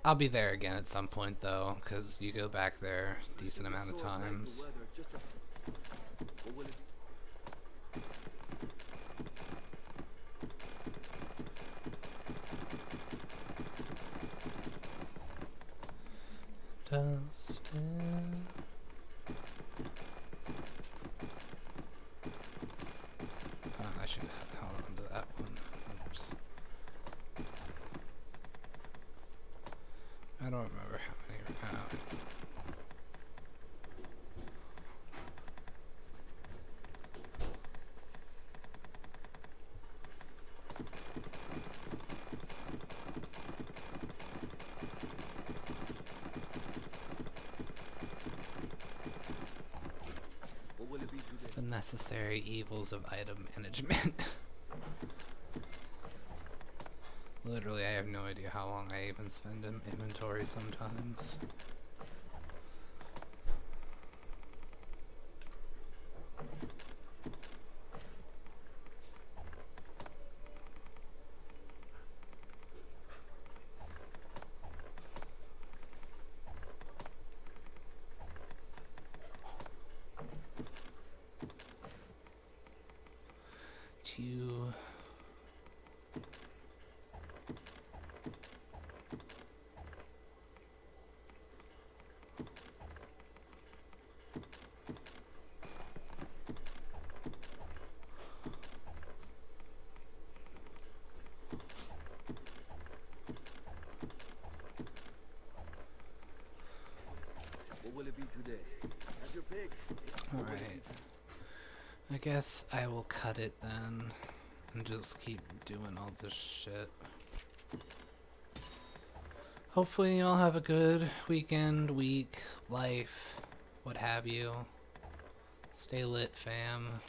I'll be there again at some point, though, because you go back there a decent amount of times. Dustin. I should hold on to that one. Oops. Unnecessary evils of item management. Literally, I have no idea how long I even spend in inventory sometimes. What will it be today? Have your pick. Alright. I guess I will cut it then and just keep doing all this shit. Hopefully you all have a good weekend, week, life, what have you. Stay lit, fam.